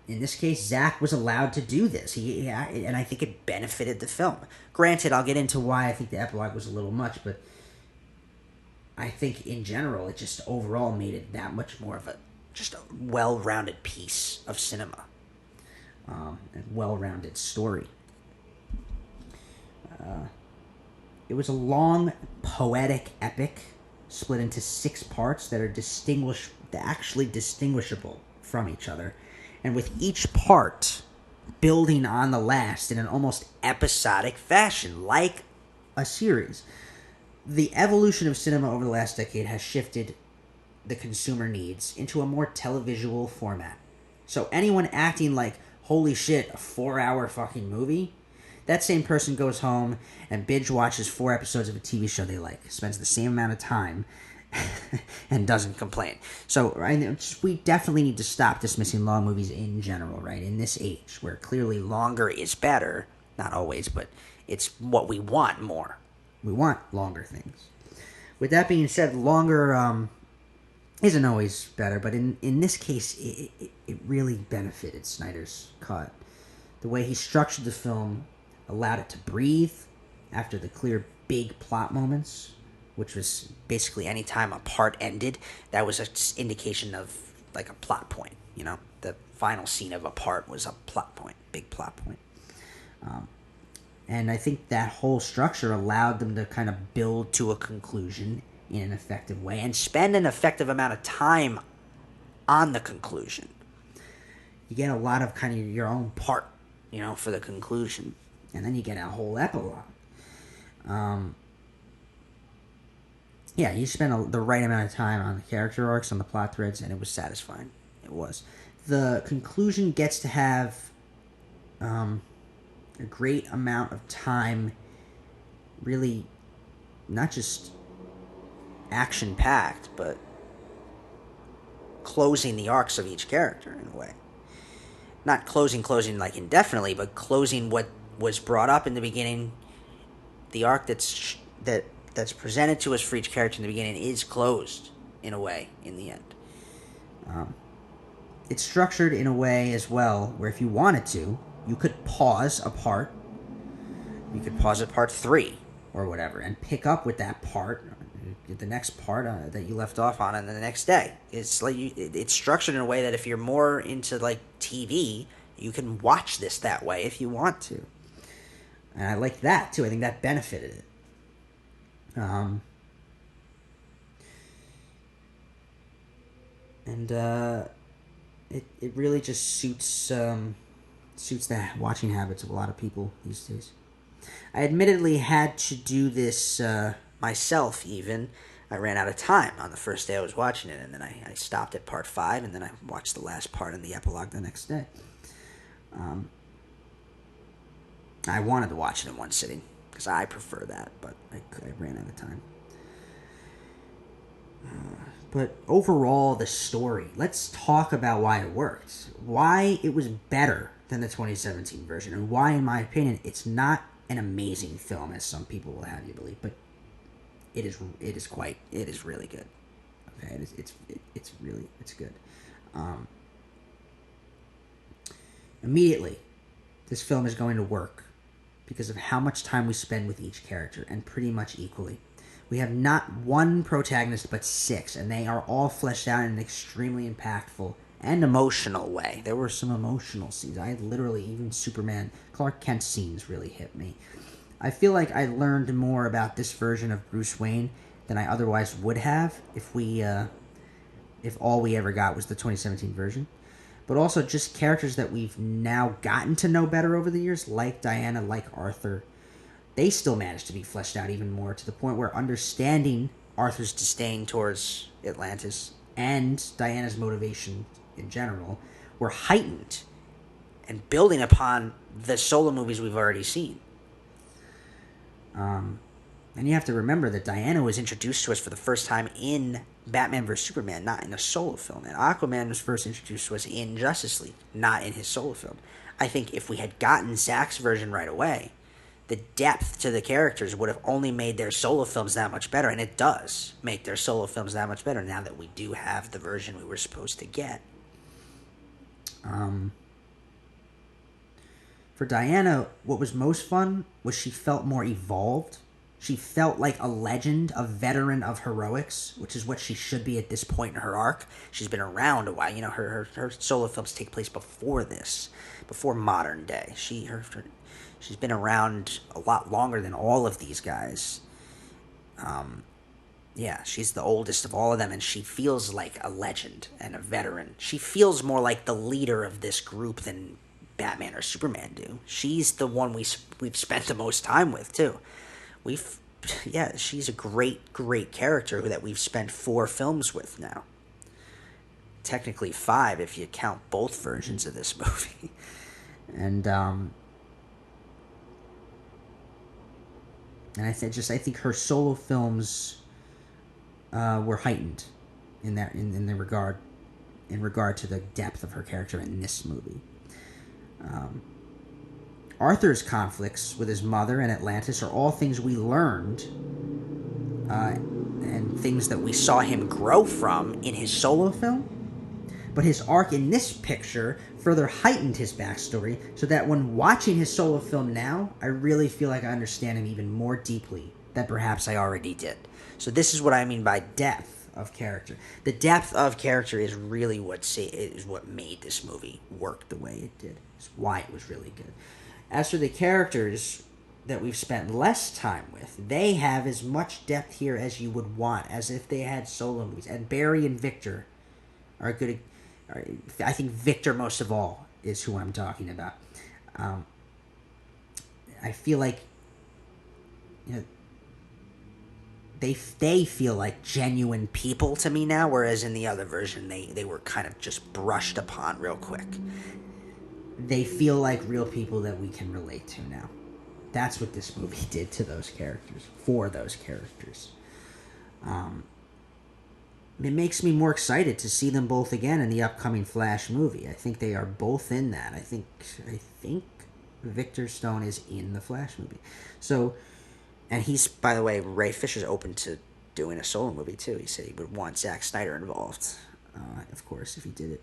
In this case, Zack was allowed to do this, and I think it benefited the film. Granted, I'll get into why I think the epilogue was a little much, but I think in general, it just overall made it that much more of a well-rounded piece of cinema, and well-rounded story. It was a long, poetic epic split into 6 parts that are actually distinguishable from each other, and with each part building on the last in an almost episodic fashion, like a series. The evolution of cinema over the last decade has shifted the consumer needs into a more televisual format. So anyone acting like, holy shit, a 4-hour fucking movie, that same person goes home and binge watches 4 episodes of a TV show they like, spends the same amount of time, and doesn't complain. So we definitely need to stop dismissing long movies in general, right? In this age, where clearly longer is better, not always, but it's what we want more. We want longer things. With that being said, longer isn't always better, but in this case, it really benefited Snyder's cut. The way he structured the film allowed it to breathe after the clear big plot moments, which was basically any time a part ended, that was an indication of like a plot point. You know, the final scene of a part was a plot point, big plot point. And I think that whole structure allowed them to kind of build to a conclusion in an effective way and spend an effective amount of time on the conclusion. You get a lot of kind of your own part, you know, for the conclusion. And then you get a whole epilogue. Yeah, you spend the right amount of time on the character arcs, on the plot threads, and it was satisfying. It was. The conclusion gets to have a great amount of time, really, not just action-packed, but closing the arcs of each character in a way. Not closing like indefinitely, but closing what was brought up in the beginning. The arc that's presented to us for each character in the beginning is closed in a way in the end. It's structured in a way as well where if you wanted to, you could pause a part. You could pause at part 3 or whatever and pick up with that part, the next part that you left off on the next day. It's like it's structured in a way that if you're more into like TV, you can watch this that way if you want to. And I like that too. I think that benefited it. It really just suits the watching habits of a lot of people these days. I admittedly had to do this myself even. I ran out of time on the first day I was watching it, and then I stopped at part 5, and then I watched the last part and the epilogue the next day. I wanted to watch it in one sitting, because I prefer that, but I ran out of time. But overall, the story, let's talk about why it worked. Why it was better than the 2017 version, and why, in my opinion, it's not an amazing film, as some people will have you believe, but it is really good. Okay, it's good. Immediately, this film is going to work because of how much time we spend with each character, and pretty much equally. We have not one protagonist, but 6, and they are all fleshed out in an extremely impactful and emotional way. There were some emotional scenes. Even Superman, Clark Kent scenes really hit me. I feel like I learned more about this version of Bruce Wayne than I otherwise would have if all we ever got was the 2017 version. But also just characters that we've now gotten to know better over the years, like Diana, like Arthur. They still managed to be fleshed out even more, to the point where understanding Arthur's disdain towards Atlantis and Diana's motivation in general were heightened and building upon the solo movies we've already seen. And you have to remember that Diana was introduced to us for the first time in Batman vs Superman, not in a solo film. And Aquaman was first introduced was in Justice League, not in his solo film. I think if we had gotten Zack's version right away, the depth to the characters would have only made their solo films that much better, and it does make their solo films that much better now that we do have the version we were supposed to get. For Diana, what was most fun was she felt more evolved. She felt like a legend, a veteran of heroics, which is what she should be at this point in her arc. She's been around a while. You know, her solo films take place before this, before modern day. She's been around a lot longer than all of these guys. Yeah, she's the oldest of all of them, and she feels like a legend and a veteran. She feels more like the leader of this group than Batman or Superman do. She's the one we've spent the most time with, too. She's a great character that we've spent 4 films with now. Technically 5 if you count both versions of this movie. And I think her solo films were heightened in regard to the depth of her character in this movie. Arthur's conflicts with his mother and Atlantis are all things we learned and things that we saw him grow from in his solo film. But his arc in this picture further heightened his backstory so that when watching his solo film now, I really feel like I understand him even more deeply than perhaps I already did. So this is what I mean by depth of character. The depth of character is really what made this movie work the way it did. It's why it was really good. As for the characters that we've spent less time with, they have as much depth here as you would want, as if they had solo movies. And Barry and Victor are good. I think Victor, most of all, is who I'm talking about. I feel like, they feel like genuine people to me now, whereas in the other version, they were kind of just brushed upon real quick. They feel like real people that we can relate to now. That's what this movie did to those characters, for those characters. It makes me more excited to see them both again in the upcoming Flash movie. I think they are both in that. I think Victor Stone is in the Flash movie. So, and he's, by the way, Ray Fisher's open to doing a solo movie too. He said he would want Zack Snyder involved, of course, if he did it.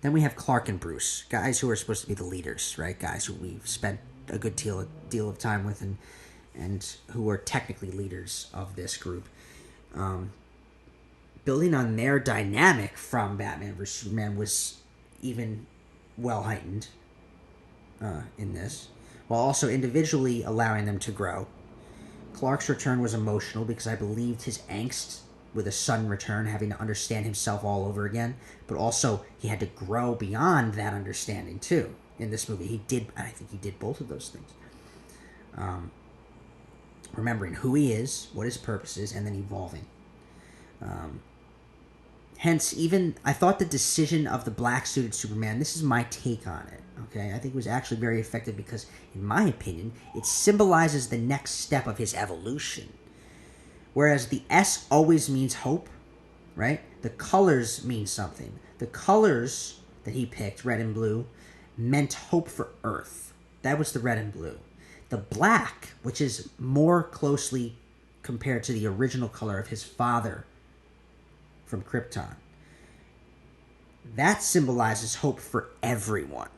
Then we have Clark and Bruce, guys who are supposed to be the leaders, right? Guys who we've spent a good deal of time with and who are technically leaders of this group. Building on their dynamic from Batman vs. Superman was even well heightened in this, while also individually allowing them to grow. Clark's return was emotional because I believed his angst with a sudden return, having to understand himself all over again, but also he had to grow beyond that understanding too. In this movie, I think he did both of those things. Remembering who he is, what his purpose is, and then evolving. Hence, even I thought the decision of the black-suited Superman, this is my take on it, okay? I think it was actually very effective because, in my opinion, it symbolizes the next step of his evolution. Whereas the S always means hope, right? The colors mean something. The colors that he picked, red and blue, meant hope for Earth. That was the red and blue. The black, which is more closely compared to the original color of his father from Krypton, that symbolizes hope for everyone.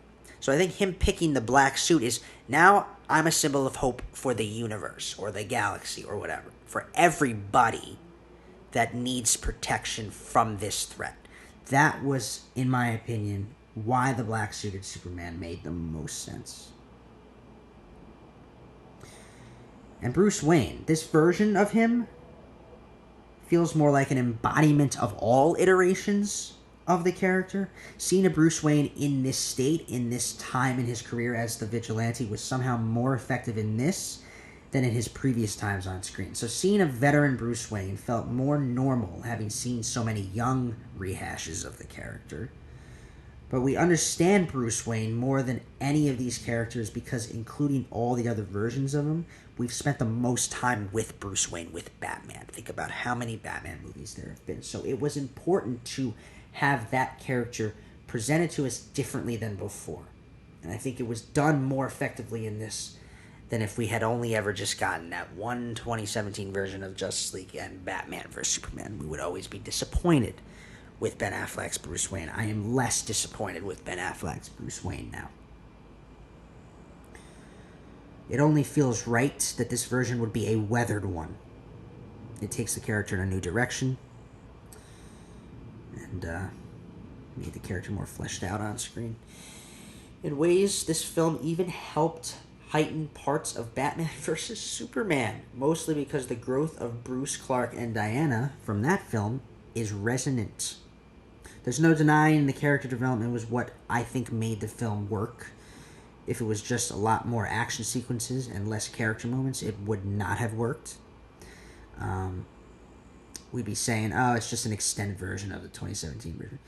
So I think him picking the black suit is, now I'm a symbol of hope for the universe or the galaxy or whatever, for everybody that needs protection from this threat. That was, in my opinion, why the black-suited Superman made the most sense. And Bruce Wayne, this version of him feels more like an embodiment of all iterations of the character. Seeing a Bruce Wayne in this state, in this time in his career as the vigilante, was somehow more effective in this than in his previous times on screen. So seeing a veteran Bruce Wayne felt more normal, having seen so many young rehashes of the character. But we understand Bruce Wayne more than any of these characters because, including all the other versions of him, we've spent the most time with Bruce Wayne, with Batman. Think about how many Batman movies there have been. So it was important to have that character presented to us differently than before. And I think it was done more effectively in this than if we had only ever just gotten that one 2017 version of Justice League and Batman vs. Superman. We would always be disappointed with Ben Affleck's Bruce Wayne. I am less disappointed with Ben Affleck's Bruce Wayne now. It only feels right that this version would be a weathered one. It takes the character in a new direction and made the character more fleshed out on screen. In ways, this film even helped heighten parts of Batman vs. Superman, mostly because the growth of Bruce, Clark, and Diana from that film is resonant. There's no denying the character development was what I think made the film work. If it was just a lot more action sequences and less character moments, it would not have worked. We'd be saying, oh, it's just an extended version of the 2017 version.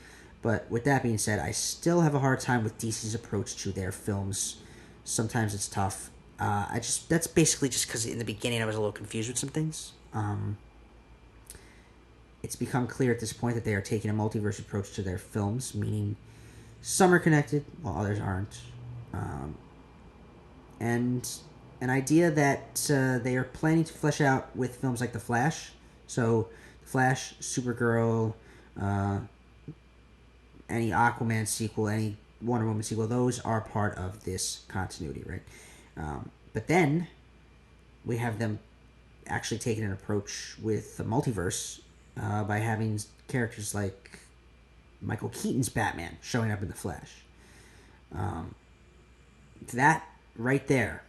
But with that being said, I still have a hard time with DC's approach to their films. Sometimes it's tough. That's basically just because in the beginning I was a little confused with some things. It's become clear at this point that they are taking a multiverse approach to their films, meaning some are connected while others aren't. And an idea that they are planning to flesh out with films like The Flash. So, The Flash, Supergirl, any Aquaman sequel, any Wonder Woman sequel, those are part of this continuity, right? But then we have them actually taking an approach with the multiverse by having characters like Michael Keaton's Batman showing up in The Flash. That right there,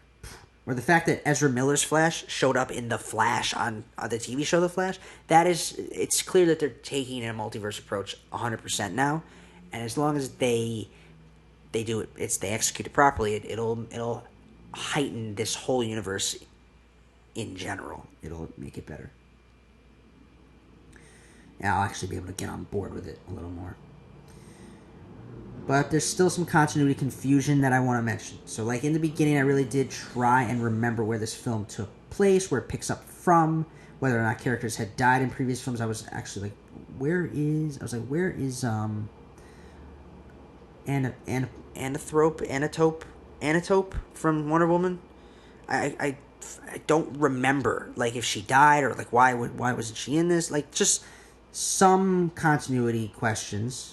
or the fact that Ezra Miller's Flash showed up in The Flash on the TV show The Flash, it's clear that they're taking a multiverse approach 100% now, and as long as they do it, they execute it properly, it'll heighten this whole universe in general. It'll make it better. Yeah, I'll actually be able to get on board with it a little more. But there's still some continuity confusion that I want to mention. So, like, in the beginning, I really did try and remember where this film took place, where it picks up from, whether or not characters had died in previous films. I was actually like, where is Anatope from Wonder Woman? I don't remember, like, if she died, or, like, why wasn't she in this? Like, just some continuity questions.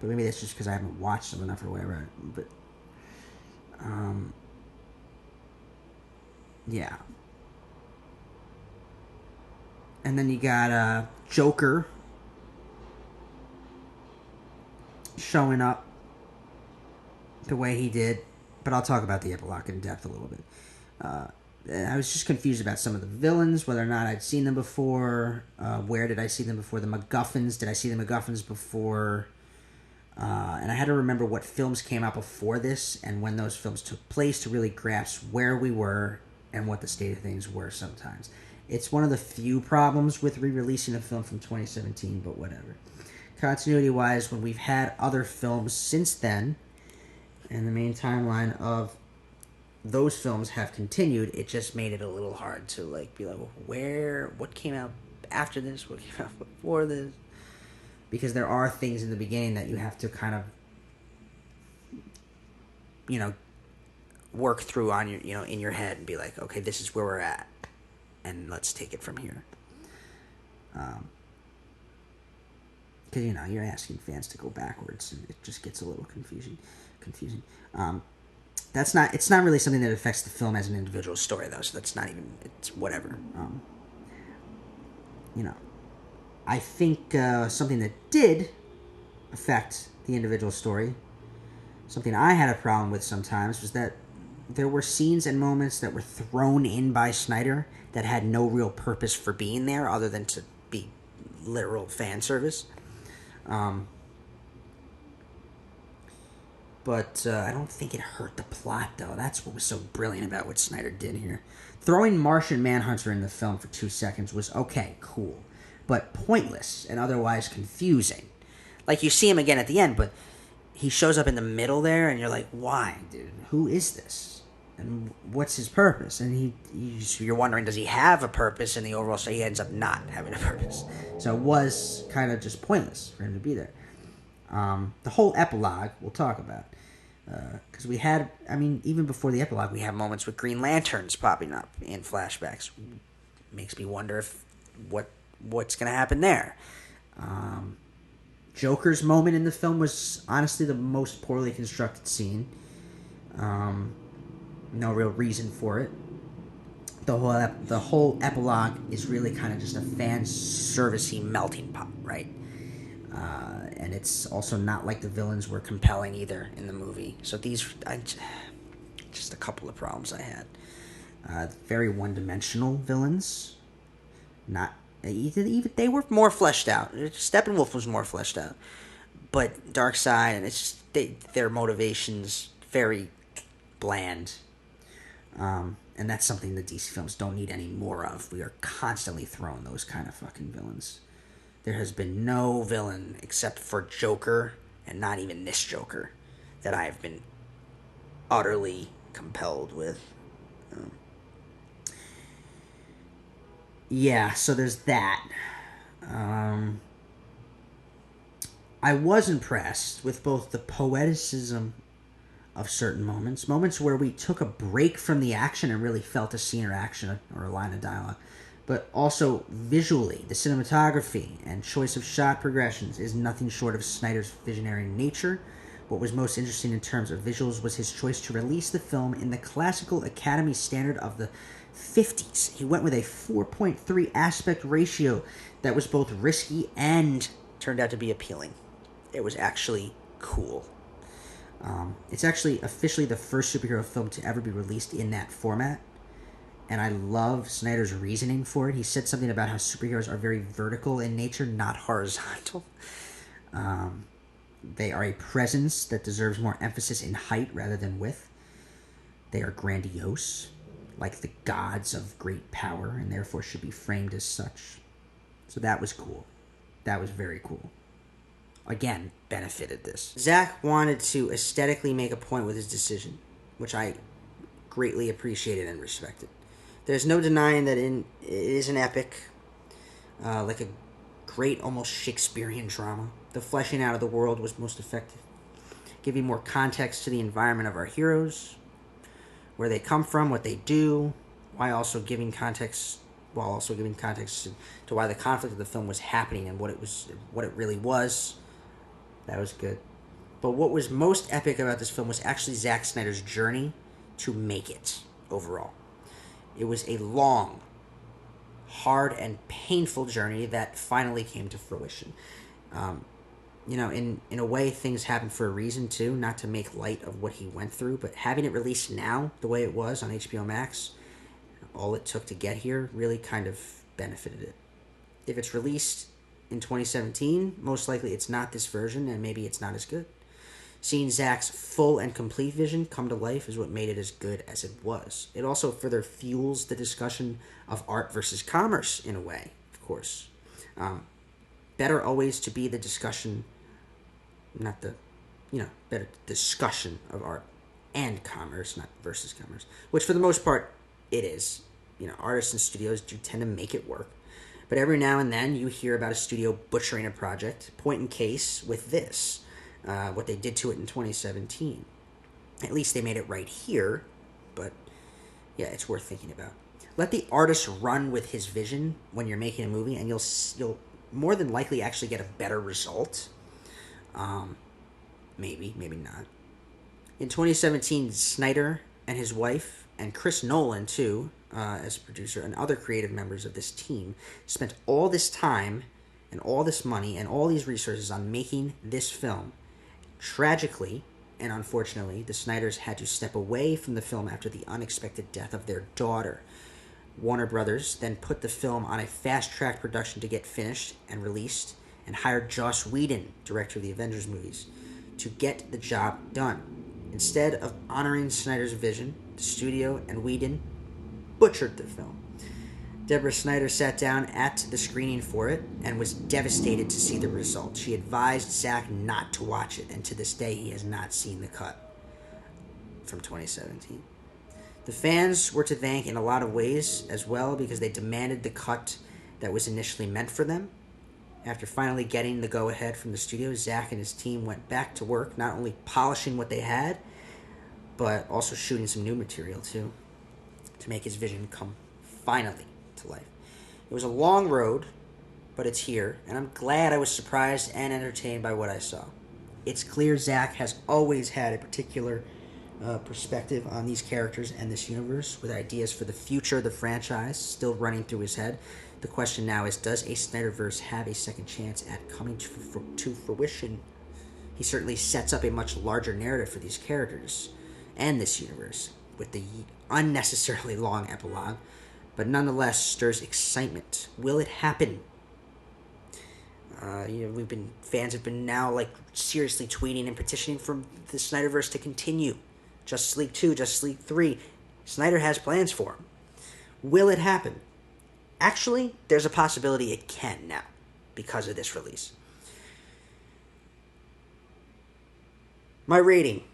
But maybe that's just because I haven't watched them enough or whatever. But, yeah. And then you got Joker showing up the way he did. But I'll talk about the epilogue in depth a little bit. I was just confused about some of the villains, whether or not I'd seen them before. Where did I see them before? The MacGuffins. Did I see the MacGuffins before? And I had to remember what films came out before this and when those films took place to really grasp where we were and what the state of things were sometimes. It's one of the few problems with re-releasing a film from 2017, but whatever. Continuity-wise, when we've had other films since then, and the main timeline of those films have continued, it just made it a little hard to, like, be like, well, what came out after this? What came out before this? Because there are things in the beginning that you have to kind of, work through on your, in your head and be like, okay, this is where we're at, and let's take it from here. Because you're asking fans to go backwards, and it just gets a little confusing. It's not really something that affects the film as an individual story, though. So that's not even. It's whatever. I think something that did affect the individual story, something I had a problem with sometimes, was that there were scenes and moments that were thrown in by Snyder that had no real purpose for being there other than to be literal fan service. But I don't think it hurt the plot, though. That's what was so brilliant about what Snyder did here. Throwing Martian Manhunter in the film for 2 seconds was okay, cool, but pointless and otherwise confusing. Like, you see him again at the end, but he shows up in the middle there, and you're like, why, dude? Who is this? And what's his purpose? And you're wondering, does he have a purpose in the overall? So he ends up not having a purpose. So it was kind of just pointless for him to be there. The whole epilogue we'll talk about. Because we had, I mean, even before the epilogue, we have moments with Green Lanterns popping up in flashbacks. Makes me wonder if what's going to happen there. Joker's moment in the film was honestly the most poorly constructed scene. No real reason for it. The whole epilogue is really kind of just a fan servicey melting pot, right? And it's also not like the villains were compelling either in the movie. So just a couple of problems I had. Very one-dimensional villains. Not even they were more fleshed out. Steppenwolf was more fleshed out, but Darkseid, and it's just their motivations very bland. And that's something the DC films don't need any more of. We are constantly throwing those kind of fucking villains. There has been no villain except for Joker, and not even this Joker, that I have been utterly compelled with. Yeah, so there's that. I was impressed with both the poeticism of certain moments where we took a break from the action and really felt a scene or action or a line of dialogue, but also visually, the cinematography and choice of shot progressions is nothing short of Snyder's visionary nature. What was most interesting in terms of visuals was his choice to release the film in the classical Academy standard of the 50s. He went with a 4.3 aspect ratio that was both risky and turned out to be appealing. It was actually cool. It's actually officially the first superhero film to ever be released in that format. And I love Snyder's reasoning for it. He said something about how superheroes are very vertical in nature, not horizontal. They are a presence that deserves more emphasis in height rather than width. They are grandiose, like the gods of great power, and therefore should be framed as such. So that was cool. That was very cool. Again, benefited this. Zack wanted to aesthetically make a point with his decision, which I greatly appreciated and respected. There's no denying that it is an epic, like a great, almost Shakespearean drama. The fleshing out of the world was most effective, giving more context to the environment of our heroes, where they come from, what they do, while also giving context to why the conflict of the film was happening and what it really was. That was good. But what was most epic about this film was actually Zack Snyder's journey to make it overall. It was a long, hard, and painful journey that finally came to fruition. In a way, things happen for a reason too, not to make light of what he went through, but having it released now, the way it was on HBO Max, all it took to get here really kind of benefited it. If it's released in 2017, most likely it's not this version, and maybe it's not as good. Seeing Zack's full and complete vision come to life is what made it as good as it was. It also further fuels the discussion of art versus commerce in a way, of course. Better always to be the discussion, better discussion of art and commerce, not versus commerce, which for the most part it is. Artists and studios do tend to make it work. But every now and then you hear about a studio butchering a project. Point in case with this, what they did to it in 2017. At least they made it right here, but yeah, it's worth thinking about. Let the artist run with his vision when you're making a movie, and you'll more than likely actually get a better result. Maybe not. In 2017, Snyder and his wife, and Chris Nolan too, as a producer, and other creative members of this team spent all this time and all this money and all these resources on making this film. Tragically and unfortunately, the Snyders had to step away from the film after the unexpected death of their daughter. Warner Brothers then put the film on a fast-track production to get finished and released, and hired Joss Whedon, director of the Avengers movies, to get the job done. Instead of honoring Snyder's vision, the studio and Whedon butchered the film. Deborah Snyder sat down at the screening for it and was devastated to see the result. She advised Zack not to watch it, and to this day he has not seen the cut from 2017. The fans were to thank in a lot of ways as well, because they demanded the cut that was initially meant for them. After finally getting the go-ahead from the studio, Zack and his team went back to work, not only polishing what they had, but also shooting some new material too, to make his vision come finally to life. It was a long road, but it's here, and I'm glad I was surprised and entertained by what I saw. It's clear Zack has always had a particular perspective on these characters and this universe, with ideas for the future of the franchise still running through his head. The question now is, does a Snyderverse have a second chance at coming to fruition? He certainly sets up a much larger narrative for these characters and this universe, with the unnecessarily long epilogue, but nonetheless stirs excitement. Will it happen? Fans have been now seriously tweeting and petitioning for the Snyderverse to continue. Justice League 2, Justice League 3. Snyder has plans for them. Will it happen? Actually, there's a possibility it can now, because of this release. My rating.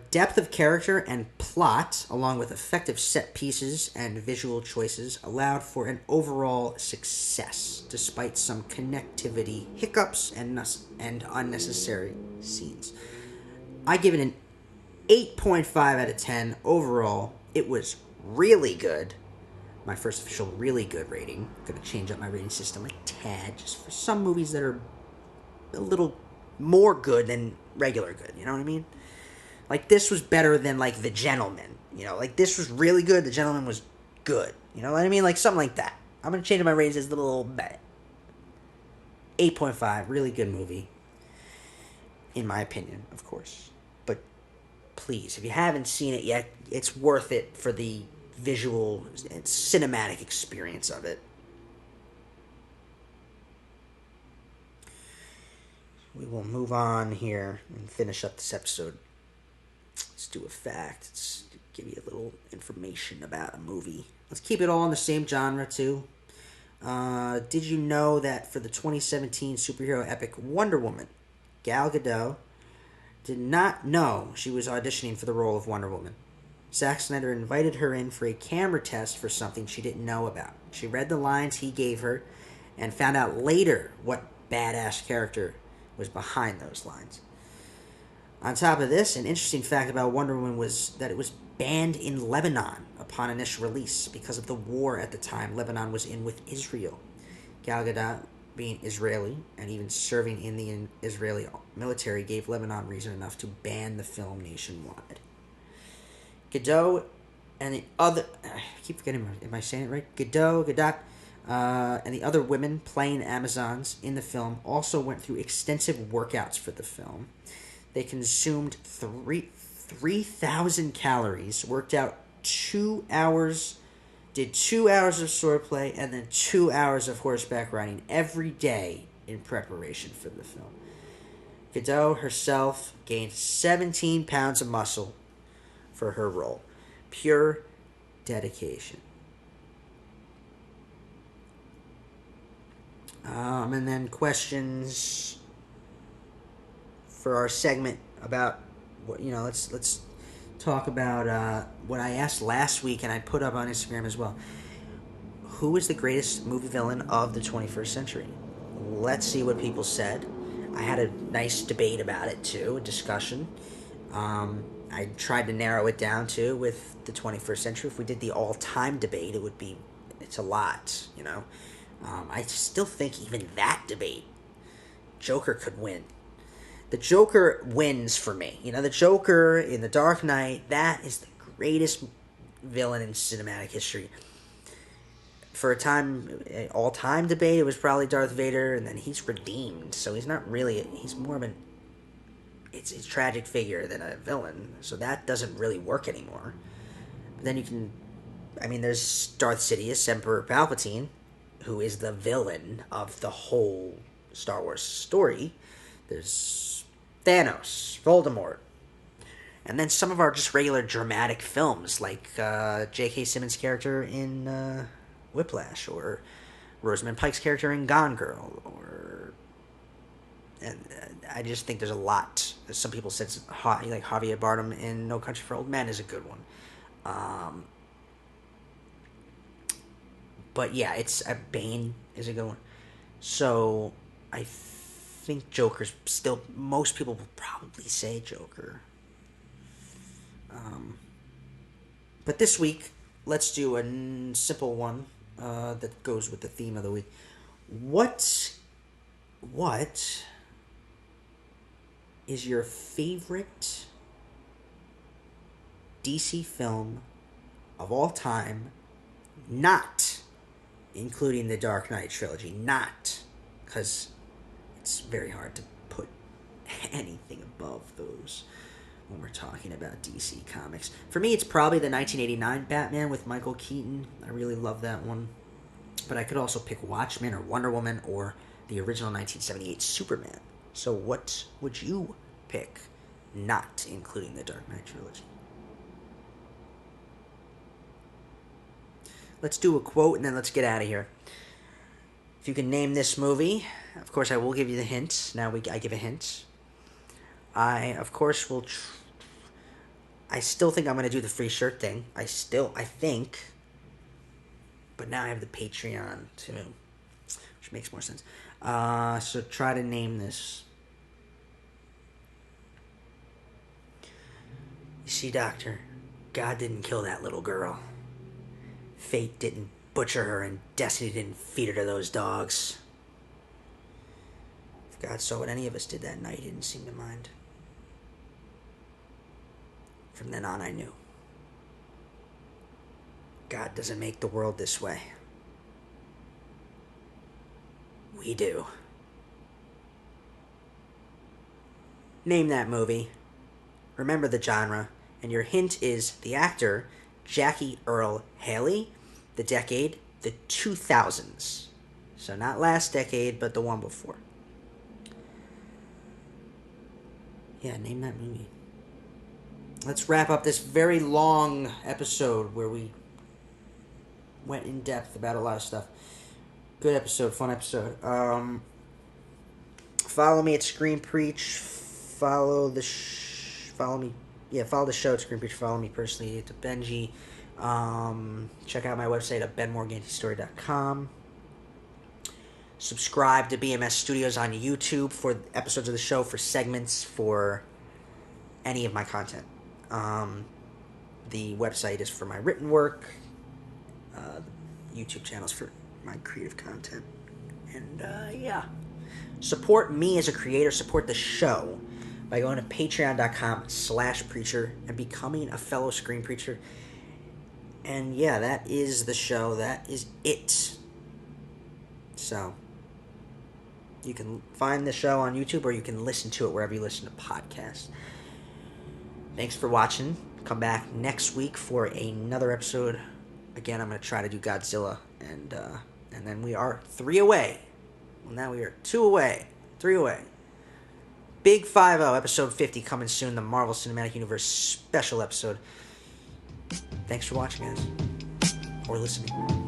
Depth of character and plot, along with effective set pieces and visual choices, allowed for an overall success, despite some connectivity hiccups and unnecessary scenes. I give it an 8.5 out of 10 overall. It was really good. My first official really good rating. I'm going to change up my rating system a tad, just for some movies that are a little more good than regular good, you know what I mean? This was better than, The Gentleman. This was really good, The Gentleman was good. You know what I mean? Something like that. I'm going to change my ratings a little bit. 8.5, really good movie. In my opinion, of course. But please, if you haven't seen it yet, it's worth it for the visual and cinematic experience of it. We will move on here and finish up this episode. Let's do a fact. Let's give you a little information about a movie. Let's keep it all in the same genre, too. Did you know that for the 2017 superhero epic Wonder Woman, Gal Gadot did not know she was auditioning for the role of Wonder Woman? Zack Snyder invited her in for a camera test for something she didn't know about. She read the lines he gave her and found out later what badass character was behind those lines. On top of this, an interesting fact about Wonder Woman was that it was banned in Lebanon upon initial release because of the war at the time Lebanon was in with Israel. Gal Gadot, being Israeli and even serving in the Israeli military, gave Lebanon reason enough to ban the film nationwide. Gadot and the other... I keep forgetting, am I saying it right? Gadot, and the other women playing Amazons in the film also went through extensive workouts for the film. They consumed 3,000 calories, worked out 2 hours, did 2 hours of swordplay, and then 2 hours of horseback riding every day in preparation for the film. Gadot herself gained 17 pounds of muscle for her role. Pure dedication. And then questions for our segment about what, let's talk about what I asked last week and I put up on Instagram as well. Who is the greatest movie villain of the 21st century? Let's see what people said. I had a nice debate about it too, a discussion. I tried to narrow it down too with the 21st century. If we did the all-time debate, it's a lot, I still think even that debate, Joker could win. The Joker wins for me. The Joker in The Dark Knight, that is the greatest villain in cinematic history. For a time, all-time debate, it was probably Darth Vader, and then he's redeemed, so he's not really, he's more of it's a tragic figure than a villain, so that doesn't really work anymore. But then there's Darth Sidious, Emperor Palpatine, who is the villain of the whole Star Wars story. There's Thanos, Voldemort. And then some of our just regular dramatic films, like J.K. Simmons' character in Whiplash, or Rosamund Pike's character in Gone Girl, and I just think there's a lot. Some people said like Javier Bardem in No Country for Old Men is a good one. But yeah, it's Bane is a good one. So I think Joker's still. Most people will probably say Joker. But this week, let's do a simple one that goes with the theme of the week. What is your favorite DC film of all time, not including the Dark Knight trilogy? Not, because it's very hard to put anything above those when we're talking about DC Comics. For me, it's probably the 1989 Batman with Michael Keaton. I really love that one. But I could also pick Watchmen or Wonder Woman or the original 1978 Superman. So what would you pick, not including the Dark Knight trilogy? Let's do a quote and then let's get out of here. If you can name this movie, of course I will give you the hint. Now I give a hint. I, of course, will... I still think I'm going to do the free shirt thing. I think... But now I have the Patreon, too. Which makes more sense. So try to name this. You see, Doctor, God didn't kill that little girl. Fate didn't butcher her, and Destiny didn't feed her to those dogs. If God saw what any of us did that night, he didn't seem to mind. From then on, I knew. God doesn't make the world this way. We do. Name that movie. Remember the genre. And your hint is the actor, Jackie Earle Haley. The decade, the 2000s. So not last decade, but the one before. Yeah, name that movie. Let's wrap up this very long episode where we went in depth about a lot of stuff. Good episode, fun episode. Follow me at Screen Preach. Follow the show at Screen Preach. Follow me personally at Benji. Check out my website at benmorgantistory.com. Subscribe to BMS Studios on YouTube for episodes of the show, for segments, for any of my content. The website is for my written work. The YouTube channel's for my creative content. And, yeah. Support me as a creator. Support the show by going to patreon.com/preacher and becoming a fellow Screen Preacher. And, yeah, that is the show. That is it. So, you can find the show on YouTube, or you can listen to it wherever you listen to podcasts. Thanks for watching. Come back next week for another episode. Again, I'm going to try to do Godzilla, and then we are 3 away. Well, now we are 2 away. 3 away. Big 5-0, episode 50 coming soon. The Marvel Cinematic Universe special episode. Thanks for watching, guys. Or listening.